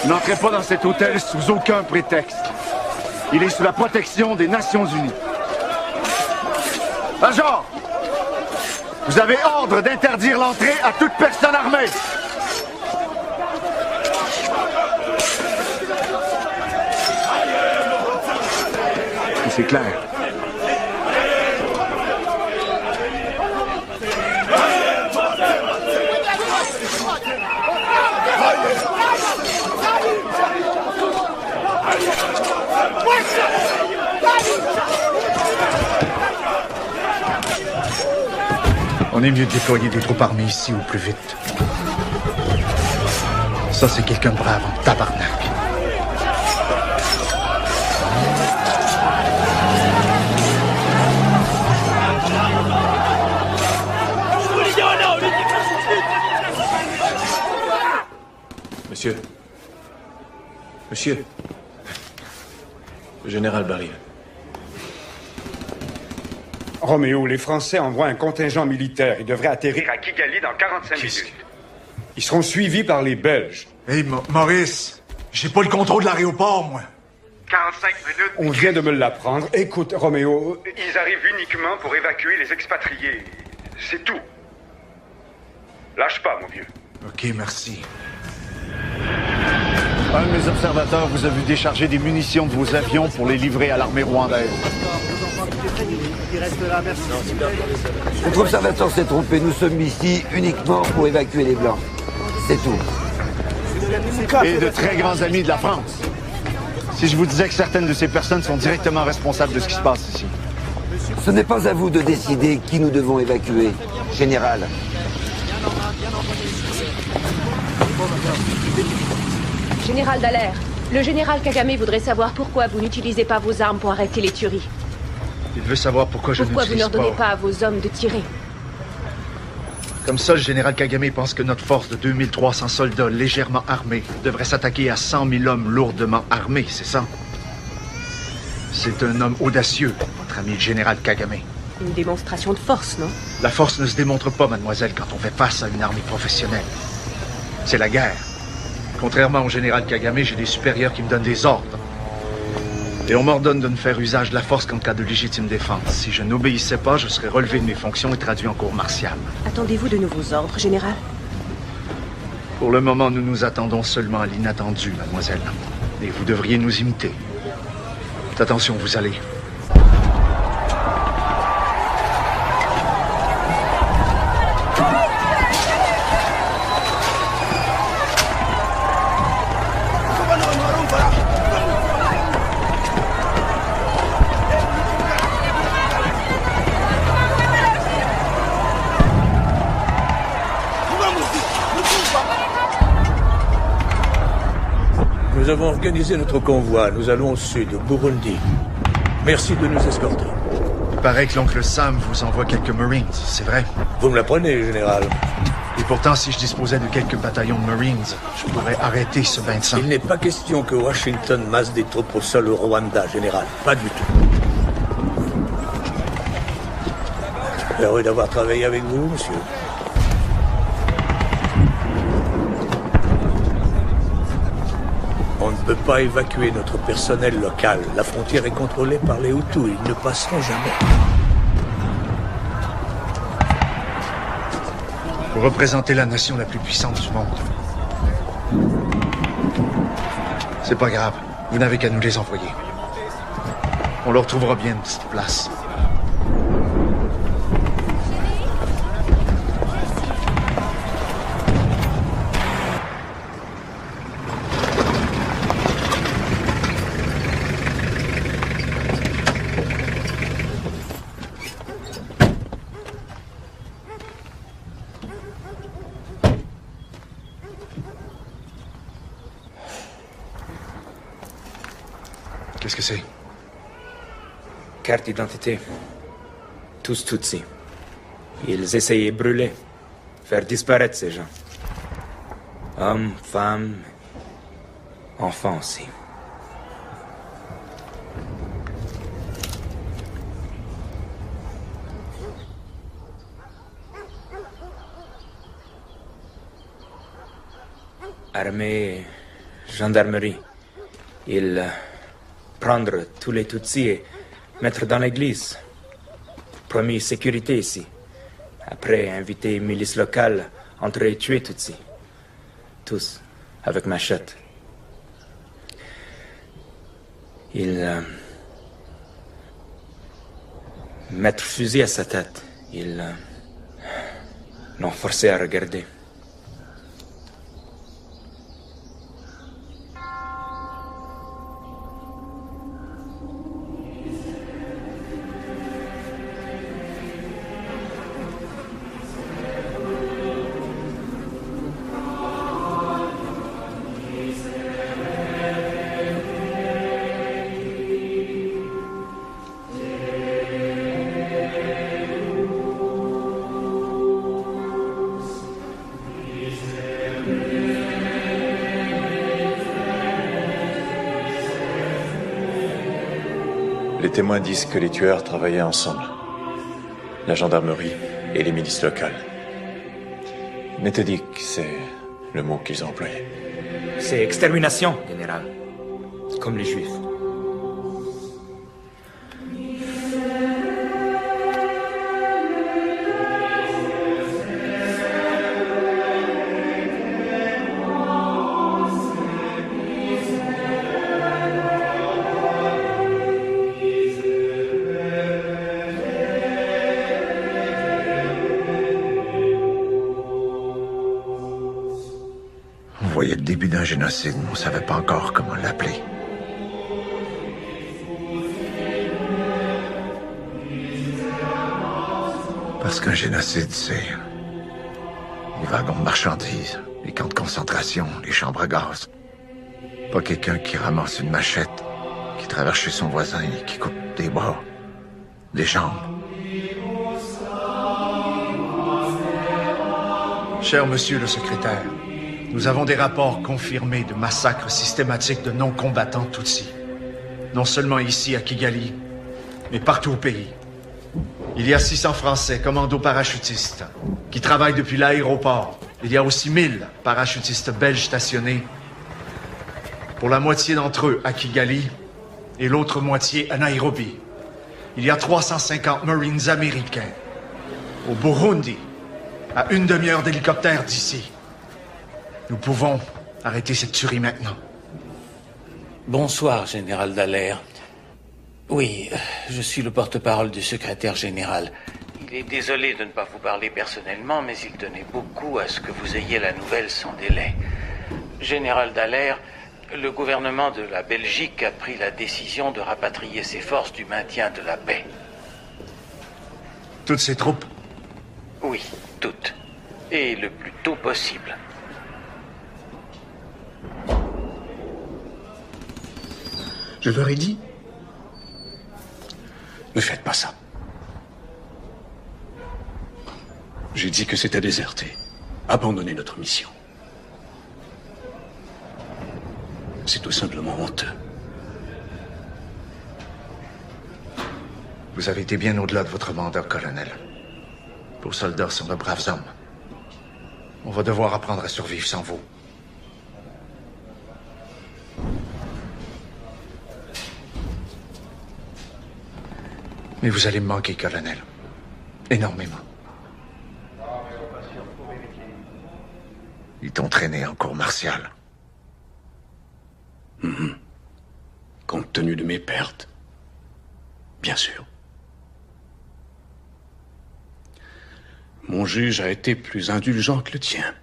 N'entrez pas dans cet hôtel sous aucun prétexte. Il est sous la protection des Nations Unies. Agent! Vous avez ordre d'interdire l'entrée à toute personne armée. C'est clair. On est mieux de déployer des troupes armées ici au plus vite. Ça, c'est quelqu'un de brave en tabarnak. Monsieur. Monsieur. Le général Barry. Roméo, les Français envoient un contingent militaire. Ils devraient atterrir à Kigali dans 45 minutes. Ils seront suivis par les Belges. Hey, Maurice, j'ai pas le contrôle de l'aéroport, moi. 45 minutes. On vient de me l'apprendre. Écoute, Roméo, ils arrivent uniquement pour évacuer les expatriés. C'est tout. Lâche pas, mon vieux. OK, merci. Un de mes observateurs vous a vu décharger des munitions de vos avions pour les livrer à l'armée rwandaise. Notre observateur s'est trompé. Nous sommes ici uniquement pour évacuer les Blancs. C'est tout. Et de très grands amis de la France. Si je vous disais que certaines de ces personnes sont directement responsables de ce qui se passe ici. Ce n'est pas à vous de décider qui nous devons évacuer, Général. Général Dallaire, le général Kagame voudrait savoir pourquoi vous n'utilisez pas vos armes pour arrêter les tueries. Il veut savoir pourquoi je Pourquoi vous n'utilise n'ordonnez pas à vos hommes de tirer? Comme ça, le général Kagame pense que notre force de 2300 soldats légèrement armés devrait s'attaquer à 100 000 hommes lourdement armés, c'est ça? C'est un homme audacieux, notre ami le général Kagame. Une démonstration de force, non? La force ne se démontre pas, mademoiselle, quand on fait face à une armée professionnelle. C'est la guerre. Contrairement au général Kagame, j'ai des supérieurs qui me donnent des ordres. Et on m'ordonne de ne faire usage de la force qu'en cas de légitime défense. Si je n'obéissais pas, je serais relevé de mes fonctions et traduit en cour martiale. Attendez-vous de nouveaux ordres, général? Pour le moment, nous nous attendons seulement à l'inattendu, mademoiselle. Et vous devriez nous imiter. Faites attention, vous allez. Nous avons organisé notre convoi. Nous allons au sud, au Burundi. Merci de nous escorter. Il paraît que l'oncle Sam vous envoie quelques Marines, c'est vrai? Vous me l'apprenez, général. Et pourtant, si je disposais de quelques bataillons de Marines, je pourrais arrêter ce bain de sang. Il n'est pas question que Washington masse des troupes au sol au Rwanda, général. Pas du tout. Heureux d'avoir travaillé avec vous, monsieur. On ne peut pas évacuer notre personnel local. La frontière est contrôlée par les Hutus. Ils ne passeront jamais. Vous représentez la nation la plus puissante du monde. C'est pas grave. Vous n'avez qu'à nous les envoyer. On leur trouvera bien une petite place. Qu'est-ce que c'est? Carte d'identité. Tous Tutsis. Ils essayaient de brûler, faire disparaître ces gens. Hommes, femmes, enfants aussi. Armée, gendarmerie. Ils prendre tous les Tutsis et mettre dans l'église. Promis sécurité ici. Après, inviter milice locale, entrer et tuer Tutsis. Tous, avec machette. Ils mettre fusil à sa tête. Ils l'ont forcé à regarder. Les témoins disent que les tueurs travaillaient ensemble. La gendarmerie et les milices locales. Méthodique, c'est le mot qu'ils ont employé. C'est extermination, général. Comme les Juifs. On voyait le début d'un génocide, mais on ne savait pas encore comment l'appeler. Parce qu'un génocide, c'est les wagons de marchandises, les camps de concentration, les chambres à gaz. Pas quelqu'un qui ramasse une machette, qui traverse chez son voisin et qui coupe des bras, des jambes. Cher monsieur le secrétaire, nous avons des rapports confirmés de massacres systématiques de non-combattants Tutsis. Non seulement ici, à Kigali, mais partout au pays. Il y a 600 Français, commandos parachutistes, qui travaillent depuis l'aéroport. Il y a aussi 1000 parachutistes belges stationnés. Pour la moitié d'entre eux à Kigali et l'autre moitié à Nairobi. Il y a 350 Marines américains. Au Burundi, à une demi-heure d'hélicoptère d'ici. Nous pouvons arrêter cette tuerie maintenant. Bonsoir, général Dallaire. Oui, je suis le porte-parole du secrétaire général. Il est désolé de ne pas vous parler personnellement, mais il tenait beaucoup à ce que vous ayez la nouvelle sans délai. Général Dallaire, le gouvernement de la Belgique a pris la décision de rapatrier ses forces du maintien de la paix. Toutes ces troupes? Oui, toutes. Et le plus tôt possible. Je leur ai dit. Ne faites pas ça. J'ai dit que c'était déserter, abandonner notre mission. C'est tout simplement honteux. Vous avez été bien au-delà de votre mandat, colonel. Vos soldats sont de braves hommes. On va devoir apprendre à survivre sans vous. Mais vous allez me manquer, colonel. Énormément. Ils t'ont traîné en cour martiale. Compte tenu de mes pertes. Bien sûr. Mon juge a été plus indulgent que le tien.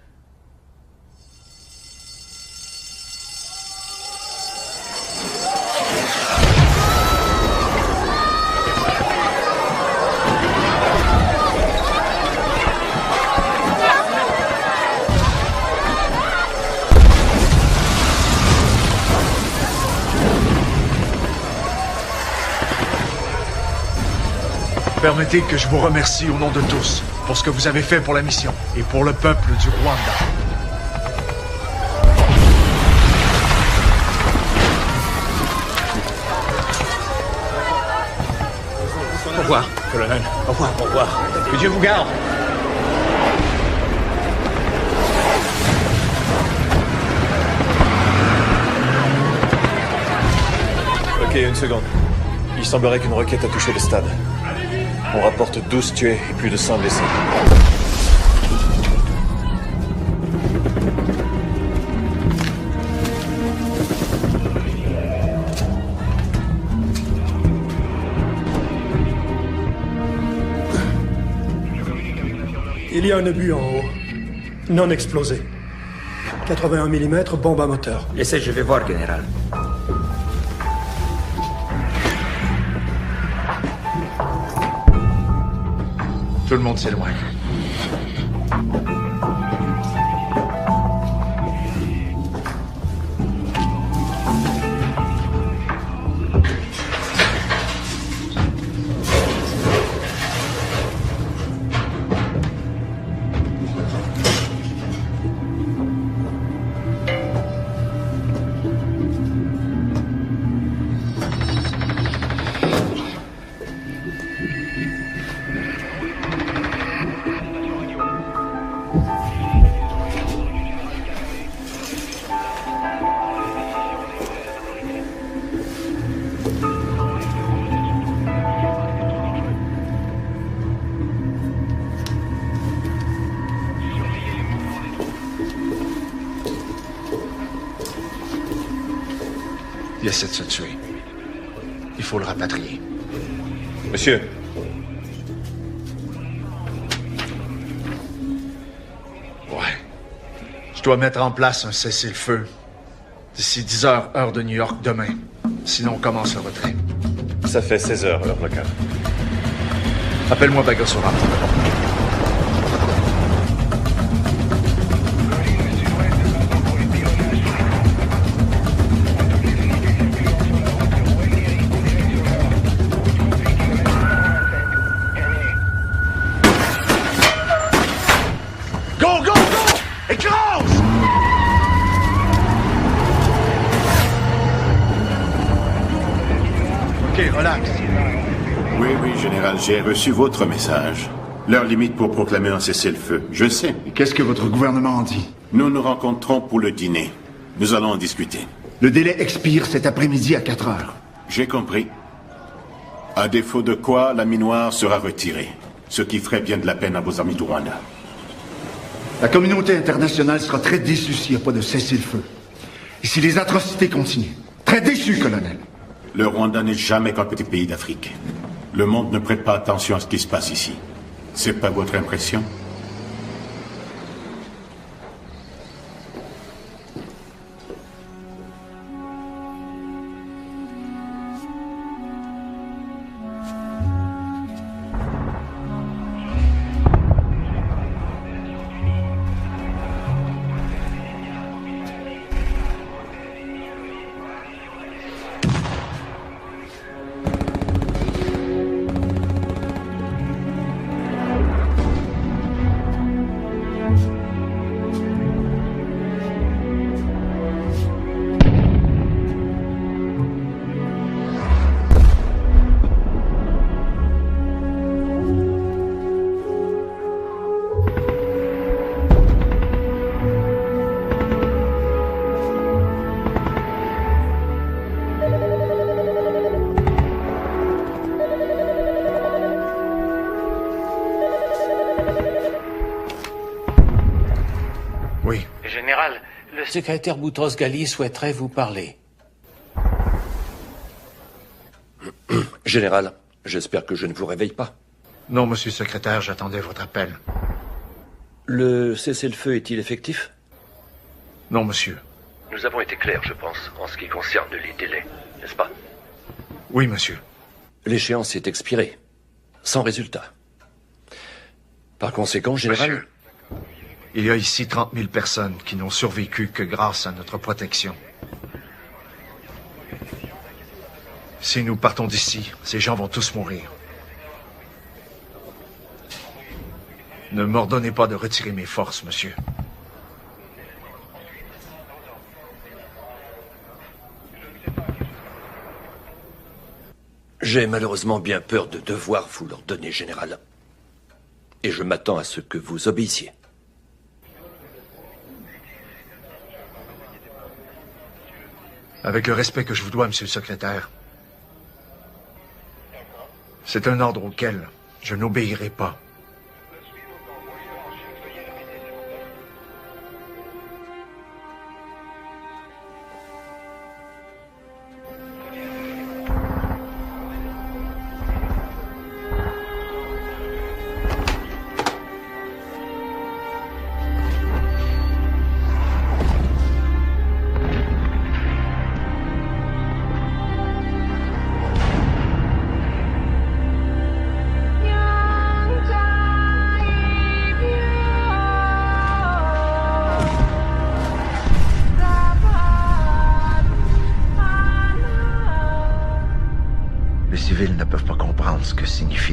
Permettez que je vous remercie au nom de tous pour ce que vous avez fait pour la mission et pour le peuple du Rwanda. Au revoir, colonel. Au revoir, au revoir. Que Dieu vous garde. Ok, une seconde. Il semblerait qu'une roquette a touché le stade. On rapporte 12 tués et plus de 100 blessés. Il y a un obus en haut, non explosé. 81 mm, bombe à moteur. Laissez, je vais voir, général. Tout le monde s'éloigne. Il essaie de se tuer. Il faut le rapatrier. Monsieur. Ouais. Je dois mettre en place un cessez-le-feu d'ici 10 heures, heure de New York demain. Sinon, on commence le retrait. Ça fait 16 heures, heure locale. Appelle-moi Bagosora. Go, go, go! Écrase! Ok, relax. Oui, général, j'ai reçu votre message. L'heure limite pour proclamer un cessez-le-feu. Je sais. Qu'est-ce que votre gouvernement en dit? Nous nous rencontrons pour le dîner. Nous allons en discuter. Le délai expire cet après-midi à 4 heures. J'ai compris. À défaut de quoi, la minoire sera retirée. Ce qui ferait bien de la peine à vos amis du Rwanda. La communauté internationale sera très déçue s'il n'y a pas de cessez-le-feu. Et si les atrocités continuent. Très déçue, colonel. Le Rwanda n'est jamais qu'un petit pays d'Afrique. Le monde ne prête pas attention à ce qui se passe ici. C'est pas votre impression? Oui. Général, le secrétaire Boutros-Ghali souhaiterait vous parler. Général, j'espère que je ne vous réveille pas. Non, monsieur le secrétaire, j'attendais votre appel. Le cessez-le-feu est-il effectif? Non, monsieur. Nous avons été clairs, je pense, en ce qui concerne les délais, n'est-ce pas? Oui, monsieur. L'échéance est expirée, sans résultat. Par conséquent, général... Monsieur, il y a ici 30 000 personnes qui n'ont survécu que grâce à notre protection. Si nous partons d'ici, ces gens vont tous mourir. Ne m'ordonnez pas de retirer mes forces, monsieur. J'ai malheureusement bien peur de devoir vous l'ordonner, général. Et je m'attends à ce que vous obéissiez. Avec le respect que je vous dois, monsieur le secrétaire, c'est un ordre auquel je n'obéirai pas.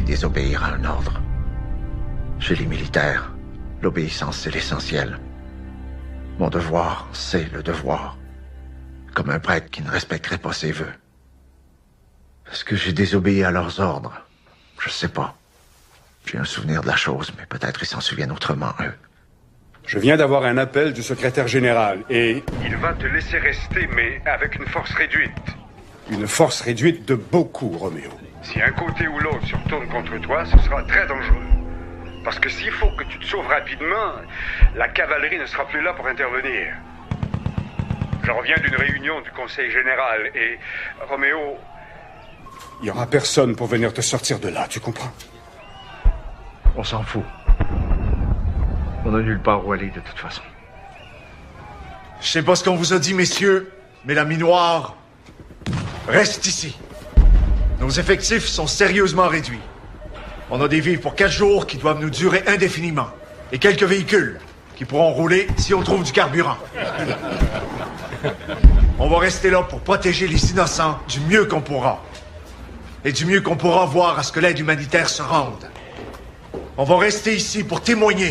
Désobéir à un ordre. Chez les militaires, l'obéissance, c'est l'essentiel. Mon devoir, c'est le devoir. Comme un prêtre qui ne respecterait pas ses vœux. Est-ce que j'ai désobéi à leurs ordres? Je sais pas. J'ai un souvenir de la chose, mais peut-être ils s'en souviennent autrement, eux. Je viens d'avoir un appel du secrétaire général et... Il va te laisser rester, mais avec une force réduite. Une force réduite de beaucoup, Roméo. Si un côté ou l'autre se retourne contre toi, ce sera très dangereux. Parce que s'il faut que tu te sauves rapidement, la cavalerie ne sera plus là pour intervenir. Je reviens d'une réunion du Conseil général et, Roméo, il n'y aura personne pour venir te sortir de là, tu comprends? On s'en fout. On n'a nulle part où aller de toute façon. Je sais pas ce qu'on vous a dit, messieurs, mais la Minoire reste ici. Nos effectifs sont sérieusement réduits. On a des vivres pour 4 jours qui doivent nous durer indéfiniment. Et quelques véhicules qui pourront rouler si on trouve du carburant. On va rester là pour protéger les innocents du mieux qu'on pourra. Et du mieux qu'on pourra voir à ce que l'aide humanitaire se rende. On va rester ici pour témoigner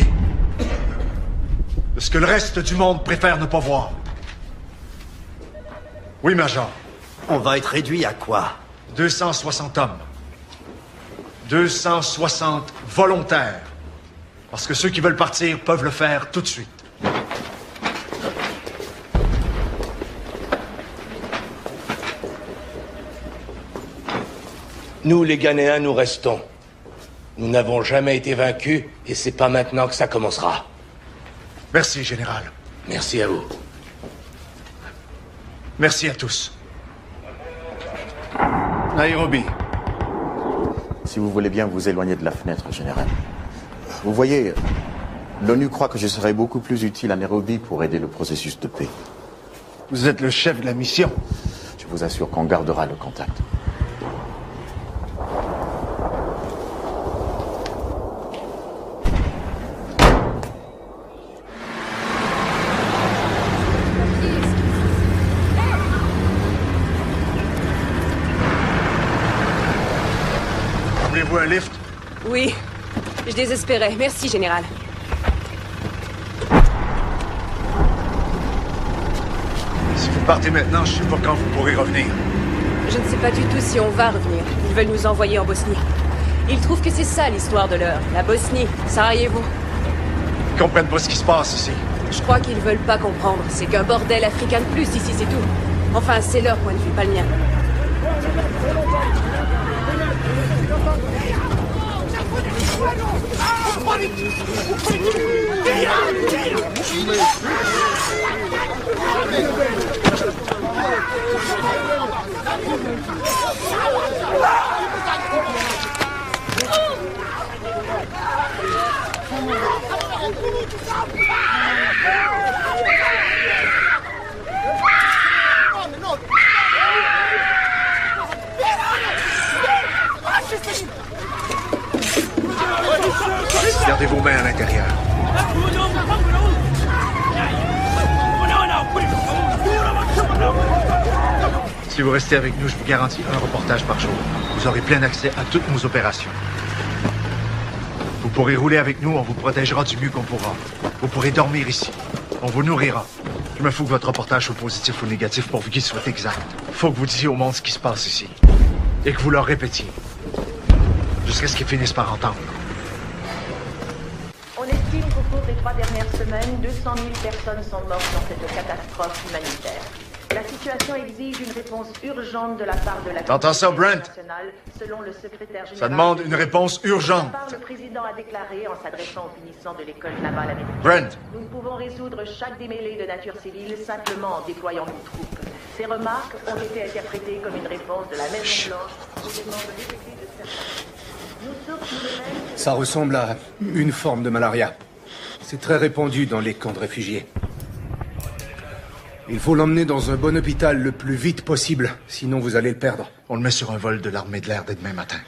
de ce que le reste du monde préfère ne pas voir. Oui, Major. On va être réduit à quoi? 260 hommes. 260 volontaires. Parce que ceux qui veulent partir peuvent le faire tout de suite. Nous, les Ghanéens, nous restons. Nous n'avons jamais été vaincus et c'est pas maintenant que ça commencera. Merci, Général. Merci à vous. Merci à tous. Nairobi. Si vous voulez bien vous éloigner de la fenêtre, Général. Vous voyez, l'ONU croit que je serai beaucoup plus utile à Nairobi pour aider le processus de paix. Vous êtes le chef de la mission. Je vous assure qu'on gardera le contact. Voulez-vous un lift? Oui. Je désespérais. Merci, Général. Si vous partez maintenant, je sais pas quand vous pourrez revenir. Je ne sais pas du tout si on va revenir. Ils veulent nous envoyer en Bosnie. Ils trouvent que c'est ça l'histoire de l'heure. La Bosnie, Sarajevo. Ils comprennent pas ce qui se passe ici. Je crois qu'ils veulent pas comprendre. C'est qu'un bordel africain de plus ici, c'est tout. Enfin, c'est leur point de vue, pas le mien. Gardez vos mains à l'intérieur. Si vous restez avec nous, je vous garantis un reportage par jour. Vous aurez plein accès à toutes nos opérations. Vous pourrez rouler avec nous, on vous protégera du mieux qu'on pourra. Vous pourrez dormir ici. On vous nourrira. Je me fous que votre reportage soit positif ou négatif pourvu qu'il soit exact. Faut que vous disiez au monde ce qui se passe ici. Et que vous leur répétiez. Jusqu'à ce qu'ils finissent par entendre. On estime qu'au cours des 3 dernières semaines, 200 000 personnes sont mortes dans cette catastrophe humanitaire. La situation exige une réponse urgente de la part de la T'entends ça, Brent? nationale, selon le secrétaire général. Ça demande une réponse urgente. Le président a déclaré en s'adressant aux finissants de l'école navale américaine. Brent. Nous ne pouvons résoudre chaque démêlé de nature civile simplement en déployant nos troupes. Ces remarques ont été interprétées comme une réponse de la Maison-Blanche aux demandes répétées de certains. Nous soutenons le même... Ça ressemble à une forme de malaria. C'est très répandu dans les camps de réfugiés. Il faut l'emmener dans un bon hôpital le plus vite possible, sinon vous allez le perdre. On le met sur un vol de l'armée de l'air dès demain matin.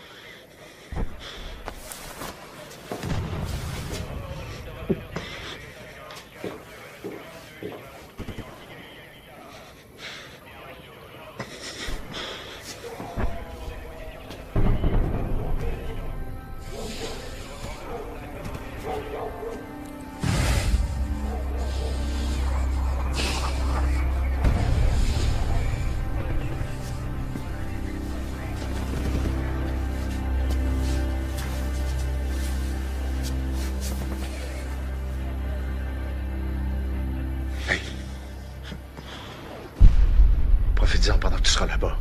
Profites-en pendant que tu seras là-bas.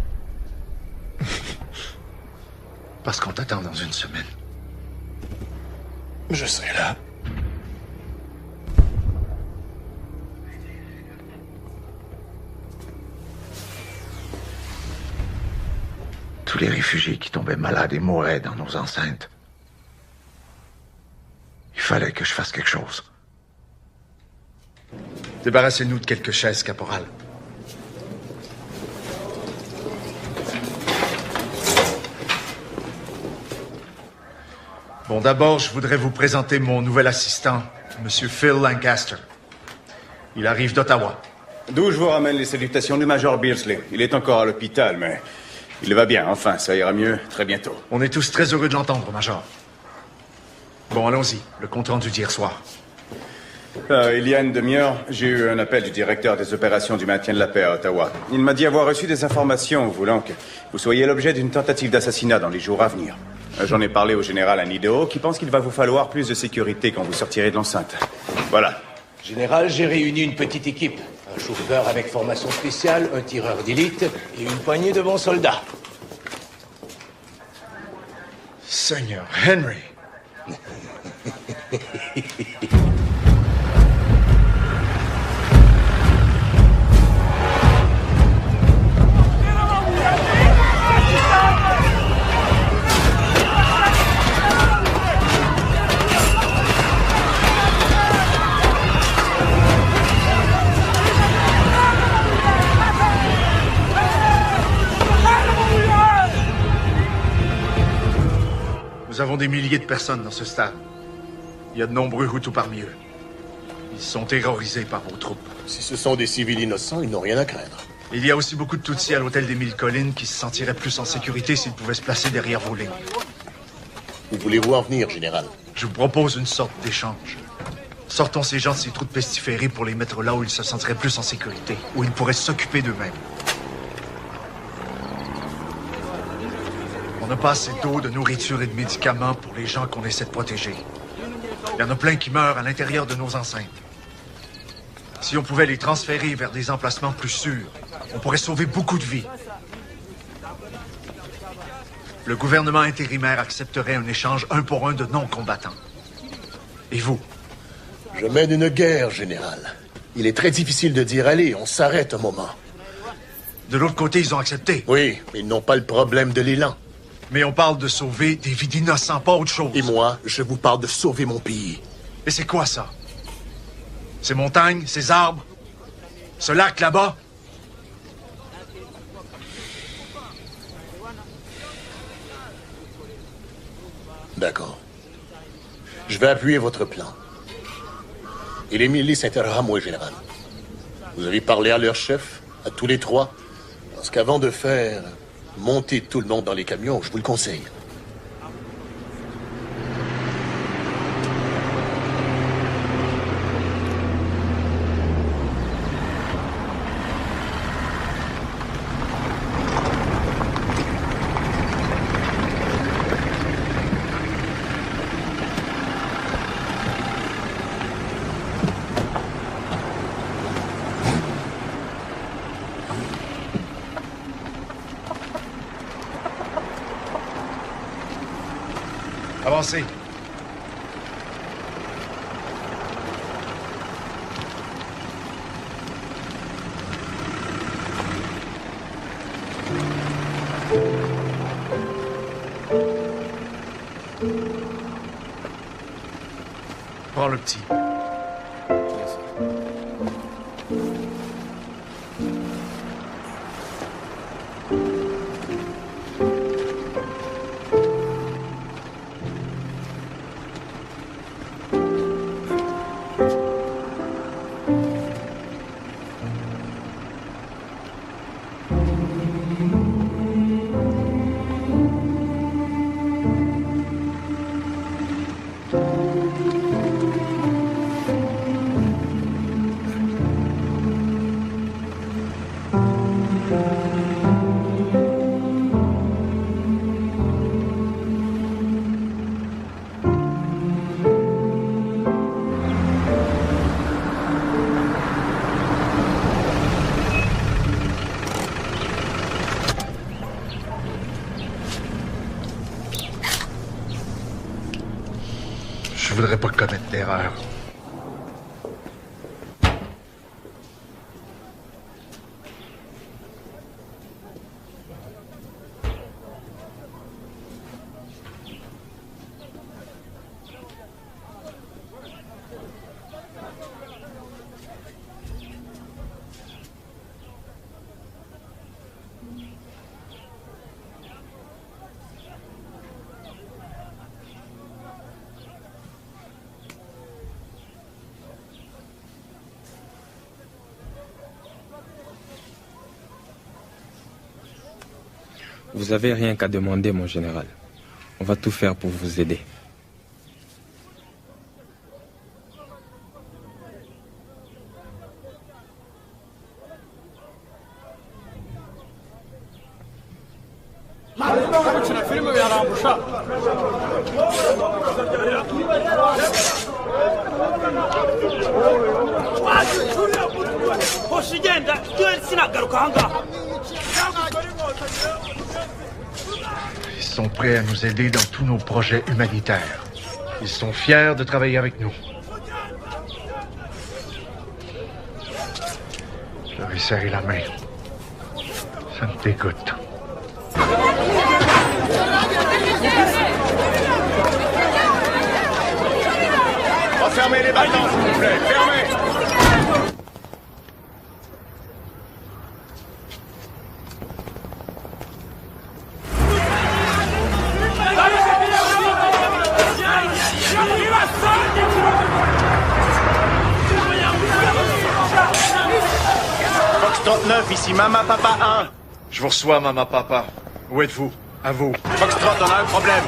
Parce qu'on t'attend dans une semaine. Je serai là. Tous les réfugiés qui tombaient malades et mouraient dans nos enceintes. Il fallait que je fasse quelque chose. Débarrassez-nous de quelques chaises, caporal. Bon, d'abord, je voudrais vous présenter mon nouvel assistant, Monsieur Phil Lancaster. Il arrive d'Ottawa. D'où je vous ramène les salutations du Major Beardsley. Il est encore à l'hôpital, mais il va bien. Enfin, ça ira mieux très bientôt. On est tous très heureux de l'entendre, Major. Bon, allons-y. Le compte-rendu d'hier soir. Il y a une demi-heure, j'ai eu un appel du directeur des opérations du maintien de la paix à Ottawa. Il m'a dit avoir reçu des informations voulant que vous soyez l'objet d'une tentative d'assassinat dans les jours à venir. J'en ai parlé au général Anido, qui pense qu'il va vous falloir plus de sécurité quand vous sortirez de l'enceinte. Voilà. Général, j'ai réuni une petite équipe. Un chauffeur avec formation spéciale, un tireur d'élite et une poignée de bons soldats. Seigneur Henry. Nous avons des milliers de personnes dans ce stade. Il y a de nombreux Hutus parmi eux. Ils sont terrorisés par vos troupes. Si ce sont des civils innocents, ils n'ont rien à craindre. Il y a aussi beaucoup de Tutsis à l'hôtel des Mille Collines qui se sentiraient plus en sécurité s'ils pouvaient se placer derrière vos lignes. Où voulez-vous en venir, général? Je vous propose une sorte d'échange. Sortons ces gens de ces trous de pestiférés pour les mettre là où ils se sentiraient plus en sécurité, où ils pourraient s'occuper d'eux-mêmes. On n'a pas assez d'eau, de nourriture et de médicaments pour les gens qu'on essaie de protéger. Il y en a plein qui meurent à l'intérieur de nos enceintes. Si on pouvait les transférer vers des emplacements plus sûrs, on pourrait sauver beaucoup de vies. Le gouvernement intérimaire accepterait un échange 1 pour 1 de non-combattants. Et vous? Je mène une guerre, général. Il est très difficile de dire, allez, on s'arrête un moment. De l'autre côté, ils ont accepté. Oui, mais ils n'ont pas le problème de l'élan. Mais on parle de sauver des vies d'innocents, pas autre chose. Et moi, je vous parle de sauver mon pays. Et c'est quoi ça? Ces montagnes, ces arbres, ce lac là-bas? D'accord. Je vais appuyer votre plan. Et les milices intéressent à moi, général. Vous avez parlé à leur chef, à tous les trois, parce qu'avant de faire monter tout le monde dans les camions, je vous le conseille. Avancez. Prends le petit. Je voudrais pas commettre d'erreur. Vous avez rien qu'à demander, mon général. On va tout faire pour vous aider. Ils sont prêts à nous aider dans tous nos projets humanitaires. Ils sont fiers de travailler avec nous. Je leur ai serré la main. Ça me dégoûte. Refermez les battants, s'il vous plaît. Fermez. Fox 39, ici Mama Papa 1. Je vous reçois, Mama Papa. Où êtes-vous? À vous. Foxtrot, on a un problème.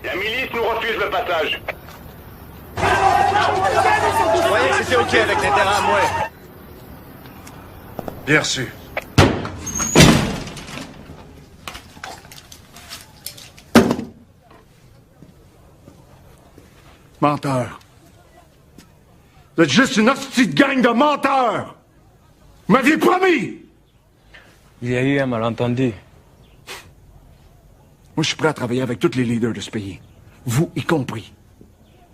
La milice nous refuse le passage. Je croyais que c'était OK avec les terrains à moi. Bien reçu. Menteur. Vous êtes juste une hostie de gang de menteurs. Vous m'aviez promis. Il y a eu un malentendu. Moi, je suis prêt à travailler avec tous les leaders de ce pays. Vous y compris.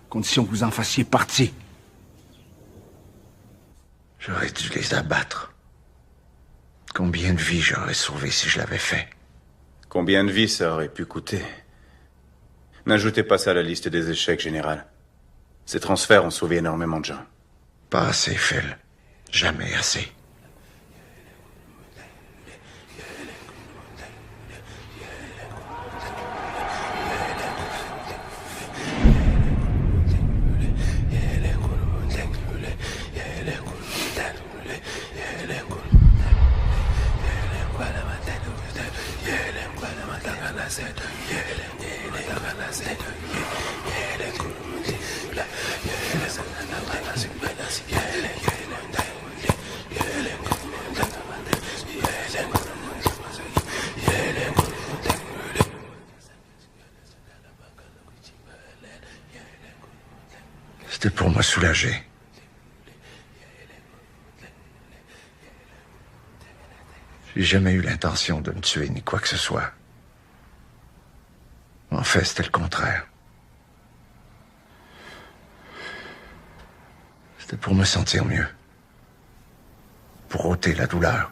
Condition que vous en fassiez partie. J'aurais dû les abattre. Combien de vies j'aurais sauvé si je l'avais fait? Combien de vies ça aurait pu coûter? N'ajoutez pas ça à la liste des échecs, général. Ces transferts ont sauvé énormément de gens. Pas assez, Phil. Jamais assez. C'était pour me soulager. J'ai jamais eu l'intention de me tuer ni quoi que ce soit. En fait, c'était le contraire. C'était pour me sentir mieux. Pour ôter la douleur.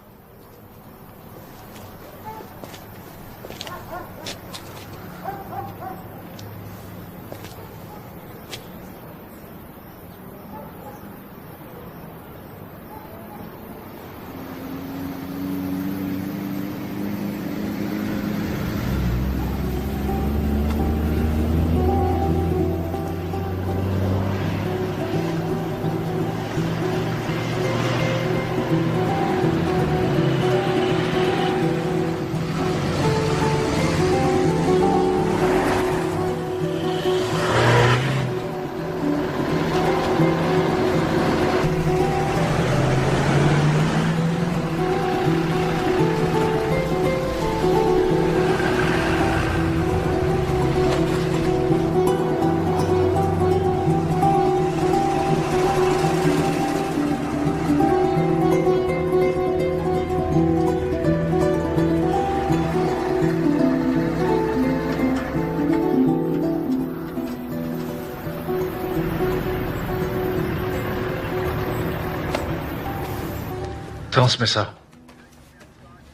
Transmets ça.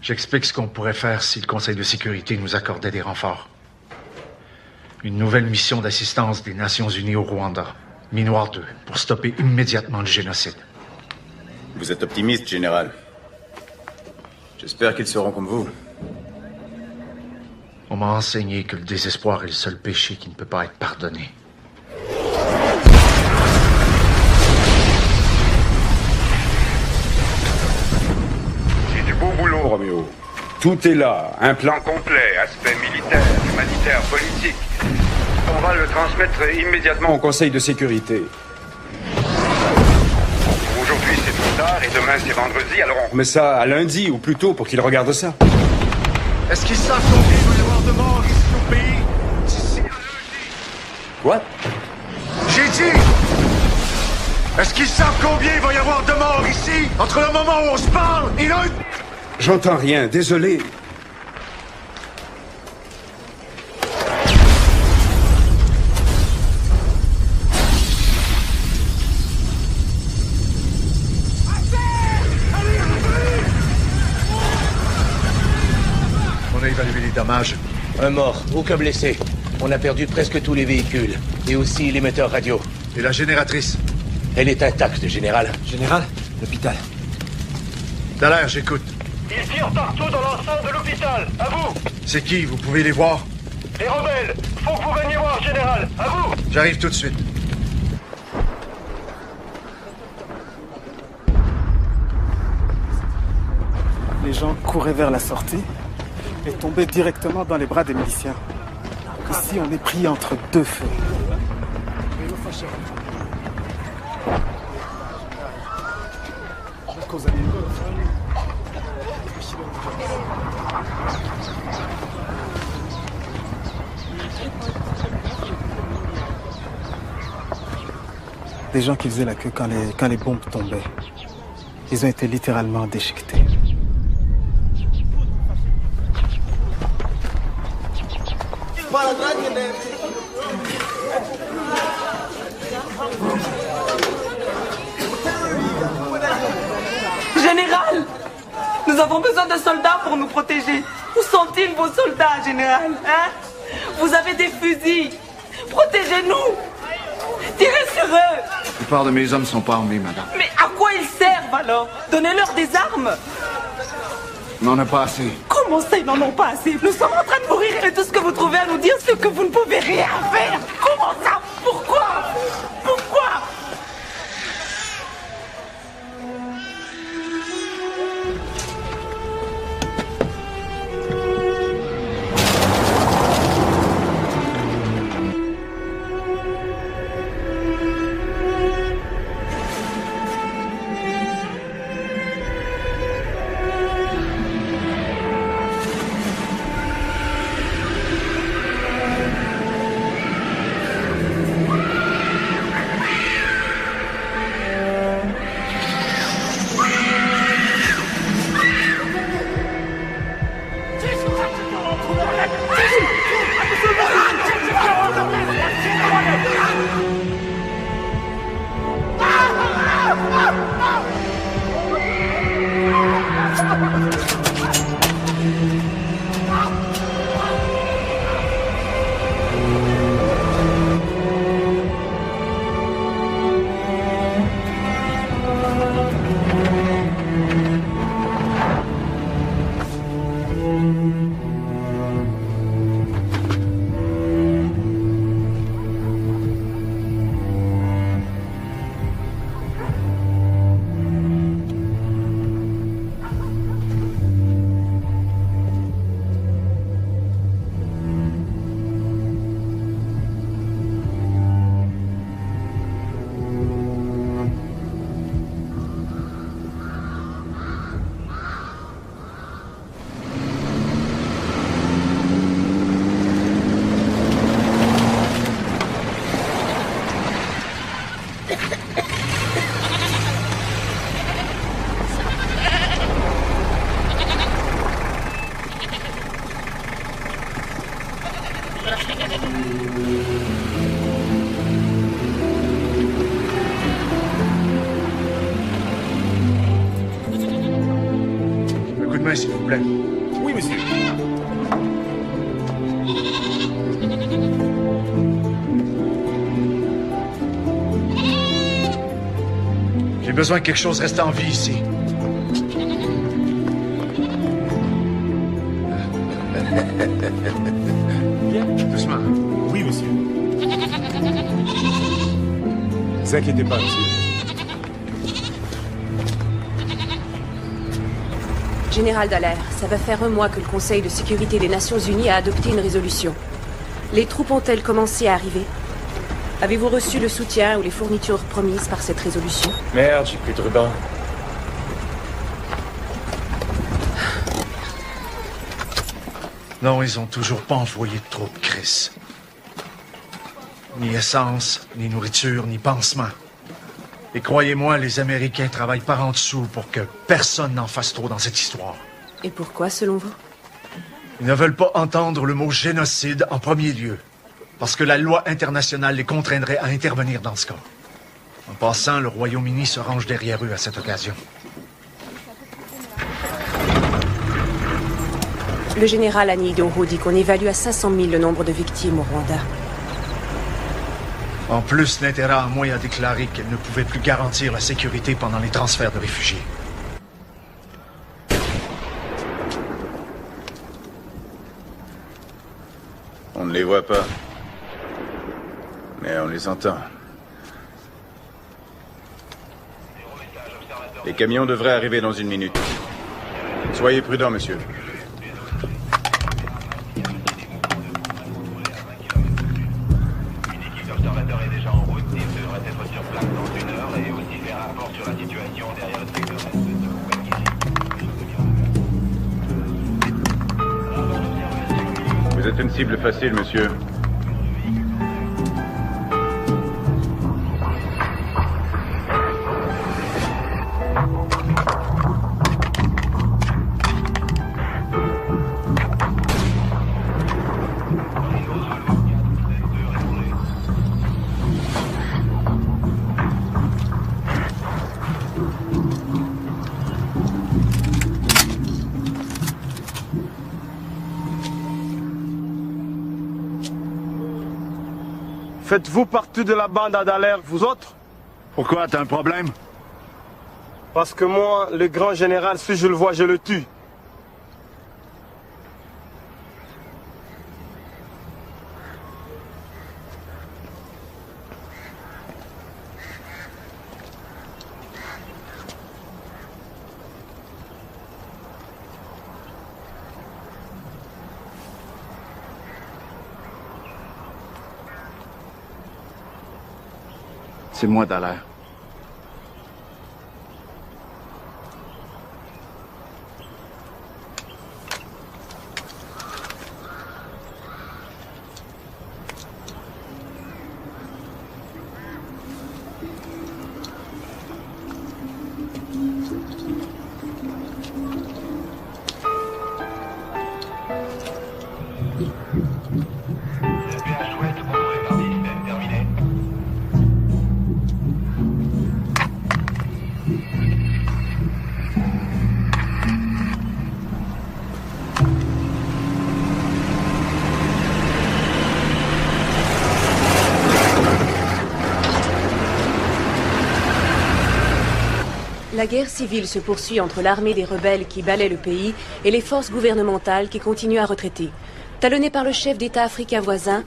J'explique ce qu'on pourrait faire si le Conseil de sécurité nous accordait des renforts. Une nouvelle mission d'assistance des Nations Unies au Rwanda, Minoir 2, pour stopper immédiatement le génocide. Vous êtes optimiste, général. J'espère qu'ils seront comme vous. On m'a enseigné que le désespoir est le seul péché qui ne peut pas être pardonné. Boulot, Roméo. Tout est là. Un plan complet, aspect militaire, humanitaire, politique. On va le transmettre immédiatement au Conseil de sécurité. Aujourd'hui, c'est trop tard et demain, c'est vendredi, alors on remet ça à lundi ou plus tôt pour qu'ils regardent ça. Est-ce qu'ils savent combien il va y avoir de morts ici au pays? D'ici à lundi. Quoi? J'ai dit! Est-ce qu'ils savent combien il va y avoir de morts ici entre le moment où on se parle et lundi? J'entends rien, désolé. On a évalué les dommages. Un mort, aucun blessé. On a perdu presque tous les véhicules. Et aussi l'émetteur radio. Et la génératrice? Elle est intacte, général. Général, l'hôpital. Dallaire, j'écoute. Ils tirent partout dans l'ensemble de l'hôpital. À vous. C'est qui? Vous pouvez les voir? Les rebelles. Faut que vous veniez voir, général. À vous. J'arrive tout de suite. Les gens couraient vers la sortie et tombaient directement dans les bras des miliciens. Ici, on est pris entre deux feux. Des gens qui faisaient la queue quand les bombes tombaient. Ils ont été littéralement déchiquetés. Nous avons besoin de soldats pour nous protéger. Où sont-ils, vos soldats, général, hein? Vous avez des fusils. Protégez-nous. Tirez sur eux. La plupart de mes hommes sont pas armés, madame. Mais à quoi ils servent, alors? Donnez-leur des armes. On n'en a pas assez. Comment ça, ils n'en ont pas assez? Nous sommes en train de mourir et tout ce que vous trouvez à nous dire, c'est que vous ne pouvez rien faire. Comment ça? Pourquoi? Pourquoi? Un coup de main, s'il vous plaît. Oui, monsieur. J'ai besoin que quelque chose reste en vie ici. Bien. Doucement. Oui, monsieur. Ne vous inquiétez pas, monsieur. Général Dallaire, ça va faire un mois que le Conseil de sécurité des Nations Unies a adopté une résolution. Les troupes ont-elles commencé à arriver? Avez-vous reçu le soutien ou les fournitures promises par cette résolution? Merde, j'ai plus de ruban. Non, ils ont toujours pas envoyé de troupes, Chris. Ni essence, ni nourriture, ni pansement. Et croyez-moi, les Américains travaillent par en dessous pour que personne n'en fasse trop dans cette histoire. Et pourquoi, selon vous? Ils ne veulent pas entendre le mot génocide en premier lieu, parce que la loi internationale les contraindrait à intervenir dans ce cas. En passant, le Royaume-Uni se range derrière eux à cette occasion. Le général Annie Doro dit qu'on évalue à 500 000 le nombre de victimes au Rwanda. En plus, l'intérêt à moi a déclaré qu'elle ne pouvait plus garantir la sécurité pendant les transferts de réfugiés. On ne les voit pas. Mais on les entend. Les camions devraient arriver dans 1 minute. Soyez prudents, monsieur. L'observateur est déjà en route. Il devrait être sur place dans 1 heure et aussi faire rapport sur la situation derrière le secteur est de Vous êtes une cible facile, monsieur. Faites-vous partie de la bande Adalère, vous autres? Pourquoi, t'as un problème? Parce que moi, le grand général, si je le vois, je le tue. C'est moi, Dallaire. La guerre civile se poursuit entre l'armée des rebelles qui balaient le pays et les forces gouvernementales qui continuent à retraiter. Talonnés par le chef d'État africain voisin,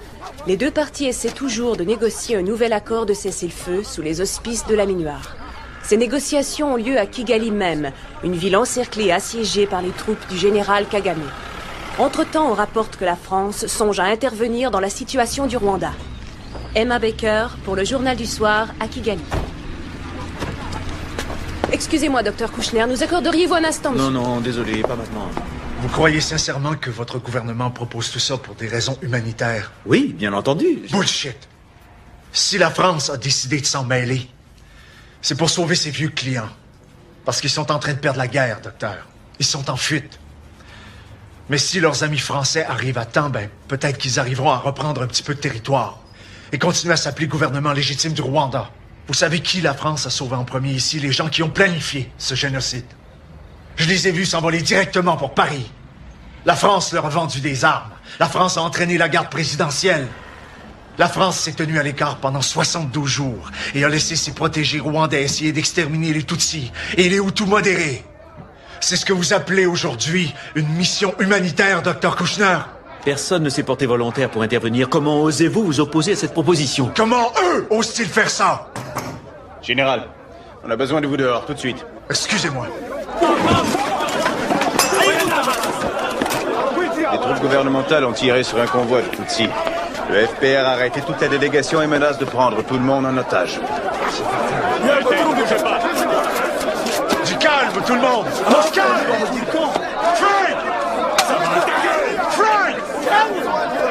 les deux parties essaient toujours de négocier un nouvel accord de cessez-le-feu sous les auspices de la Minuar. Ces négociations ont lieu à Kigali même, une ville encerclée et assiégée par les troupes du général Kagame. Entre-temps, on rapporte que la France songe à intervenir dans la situation du Rwanda. Emma Baker, pour le Journal du Soir, à Kigali. Excusez-moi, docteur Kouchner, nous accorderiez-vous un instant, monsieur? Non, désolé, pas maintenant. Vous croyez sincèrement que votre gouvernement propose tout ça pour des raisons humanitaires? Oui, bien entendu. Bullshit! Si la France a décidé de s'en mêler, c'est pour sauver ses vieux clients. Parce qu'ils sont en train de perdre la guerre, docteur. Ils sont en fuite. Mais si leurs amis français arrivent à temps, peut-être qu'ils arriveront à reprendre un petit peu de territoire et continuer à s'appeler gouvernement légitime du Rwanda. Vous savez qui la France a sauvé en premier ici? Les gens qui ont planifié ce génocide. Je les ai vus s'envoler directement pour Paris. La France leur a vendu des armes. La France a entraîné la garde présidentielle. La France s'est tenue à l'écart pendant 72 jours et a laissé ses protégés rwandais essayer d'exterminer les Tutsis et les Hutus modérés. C'est ce que vous appelez aujourd'hui une mission humanitaire, Dr Kouchner? Personne ne s'est porté volontaire pour intervenir. Comment osez-vous vous opposer à cette proposition? Comment eux osent-ils faire ça? Général, on a besoin de vous dehors, tout de suite. Excusez-moi. Les troupes gouvernementales ont tiré sur un convoi de Tutsis. Le FPR a arrêté toute la délégation et menace de prendre tout le monde en otage. Du calme, tout le monde! Du calme! Frank! Frank!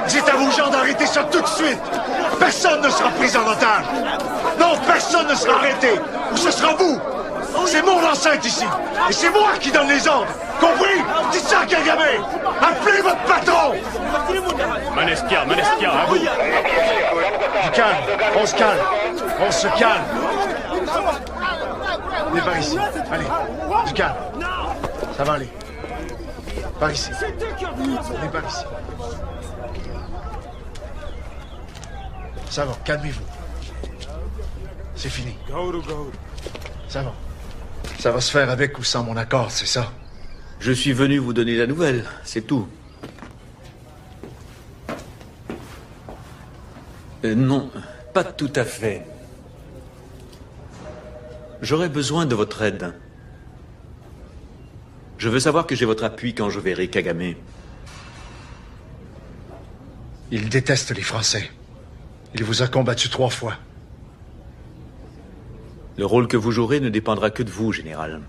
Dites à vos gens d'arrêter ça tout de suite! Personne ne sera pris en otage! Non, personne ne sera arrêté! Ou ce sera vous! C'est mon enceinte ici! Et c'est moi qui donne les ordres! Compris? Dites ça à Kagame! Appelez votre patron! Maneskia, à vous! Du calme! On se calme! On se calme! Venez par ici. Allez, du calme. Ça va aller. Par ici. Venez par ici. Ça va, calmez-vous. C'est fini. Ça va. Ça va se faire avec ou sans mon accord, c'est ça? Je suis venu vous donner la nouvelle, c'est tout. Non, pas tout à fait. J'aurais besoin de votre aide. Je veux savoir que j'ai votre appui quand je verrai Kagame. Il déteste les Français. Il vous a combattu 3 fois. Le rôle que vous jouerez ne dépendra que de vous, général.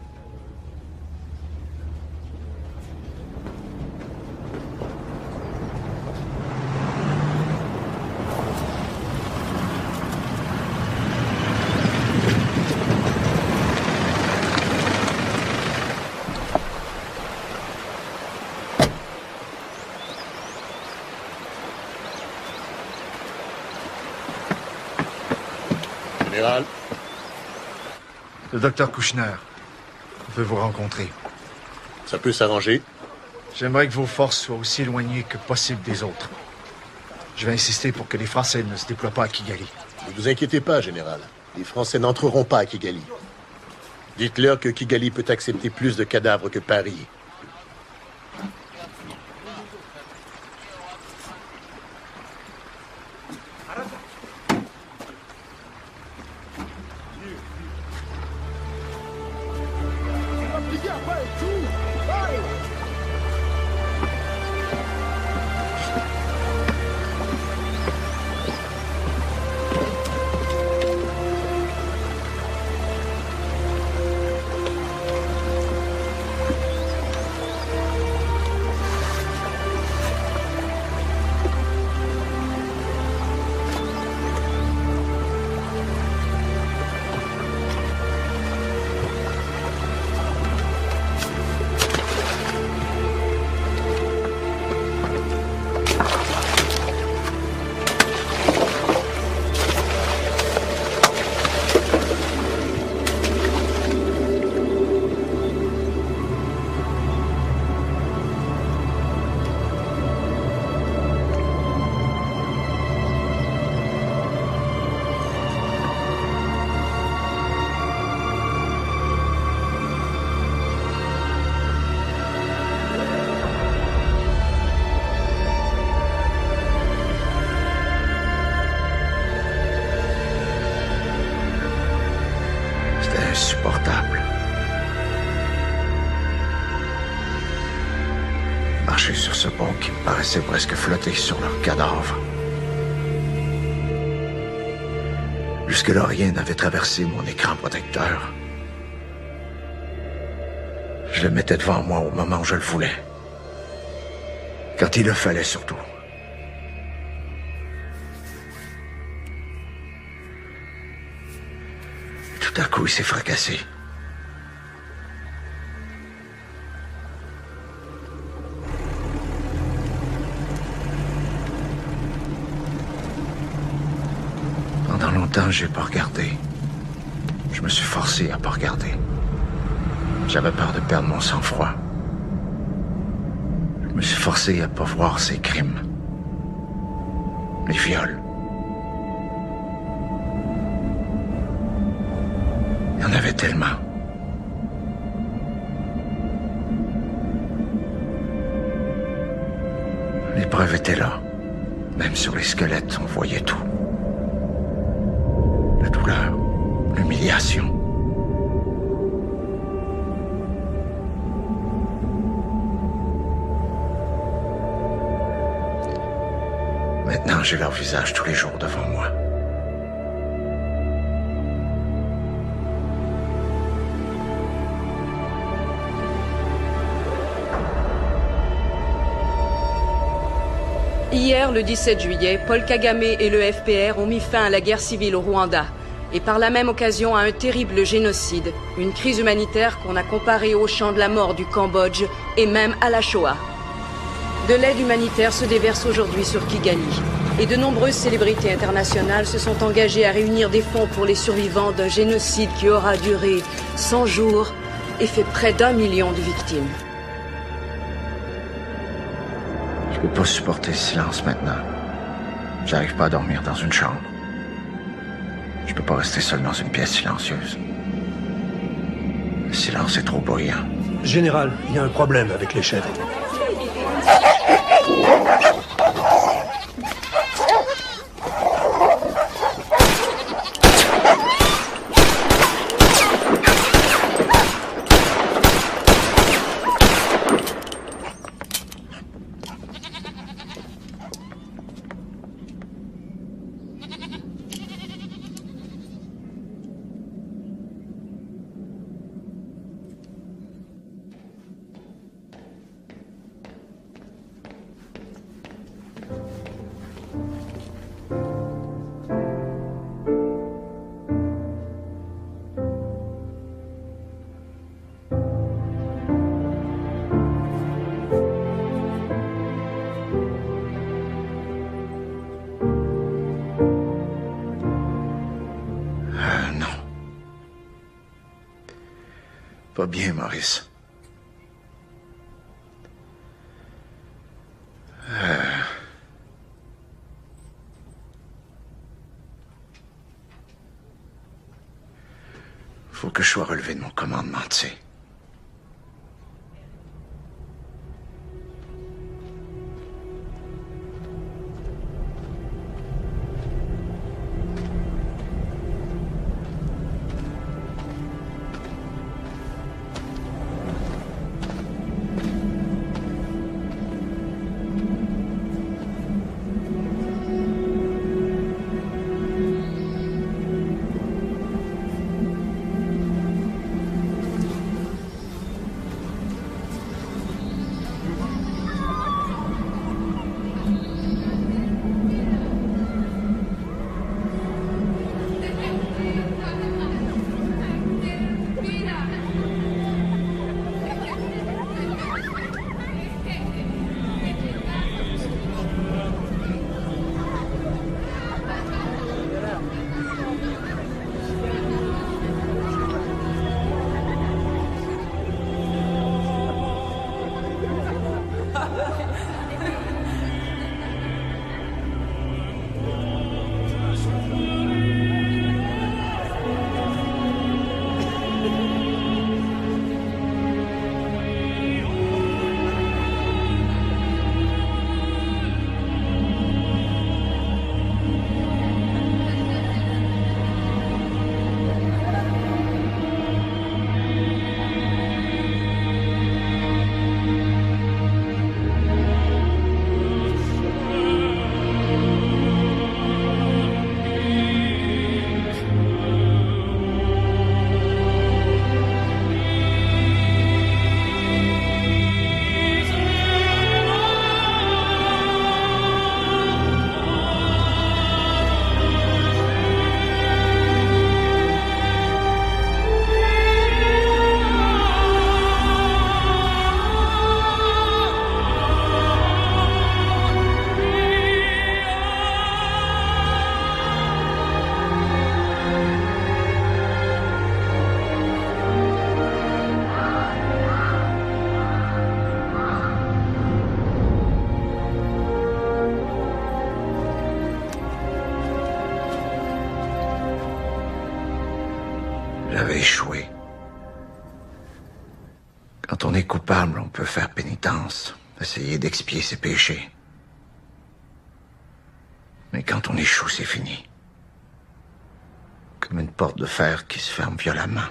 Général. Le docteur Kouchner veut vous rencontrer. Ça peut s'arranger. J'aimerais que vos forces soient aussi éloignées que possible des autres. Je vais insister pour que les Français ne se déploient pas à Kigali. Ne vous inquiétez pas, général. Les Français n'entreront pas à Kigali. Dites-leur que Kigali peut accepter plus de cadavres que Paris. Insupportable. Marcher sur ce pont qui me paraissait presque flotter sur leurs cadavres. Jusque-là, rien n'avait traversé mon écran protecteur. Je le mettais devant moi au moment où je le voulais. Quand il le fallait surtout. Tout à coup, il s'est fracassé. Pendant longtemps, j'ai pas regardé. Je me suis forcé à pas regarder. J'avais peur de perdre mon sang-froid. Je me suis forcé à pas voir ces crimes. Les viols. Il y en avait tellement. Les preuves étaient là. Même sur les squelettes, on voyait tout. La douleur, l'humiliation. Maintenant, j'ai leur visage tous les jours devant moi. Hier, le 17 juillet, Paul Kagame et le FPR ont mis fin à la guerre civile au Rwanda et par la même occasion à un terrible génocide, une crise humanitaire qu'on a comparée au champ de la mort du Cambodge et même à la Shoah. De l'aide humanitaire se déverse aujourd'hui sur Kigali et de nombreuses célébrités internationales se sont engagées à réunir des fonds pour les survivants d'un génocide qui aura duré 100 jours et fait près d'1 million de victimes. Je peux pas supporter le silence maintenant. J'arrive pas à dormir dans une chambre. Je peux pas rester seul dans une pièce silencieuse. Le silence est trop bruyant. Général, il y a un problème avec les chèvres. Pas bien, Maurice. je sois relevé de mon commandement, tu sais. J'avais échoué. Quand on est coupable, on peut faire pénitence, essayer d'expier ses péchés. Mais quand on échoue, c'est fini. Comme une porte de fer qui se ferme violemment.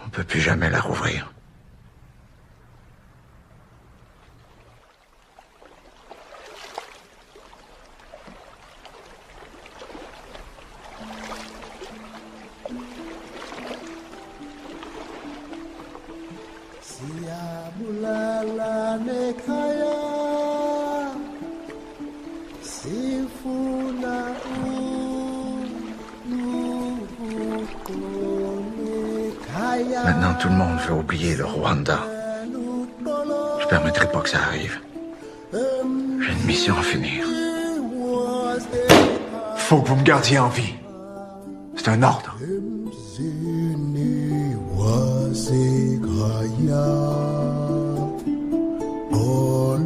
On ne peut plus jamais la rouvrir. Maintenant, tout le monde veut oublier le Rwanda. Je permettrai pas que ça arrive. J'ai une mission à finir. Faut que vous me gardiez en vie. C'est un ordre. Oh,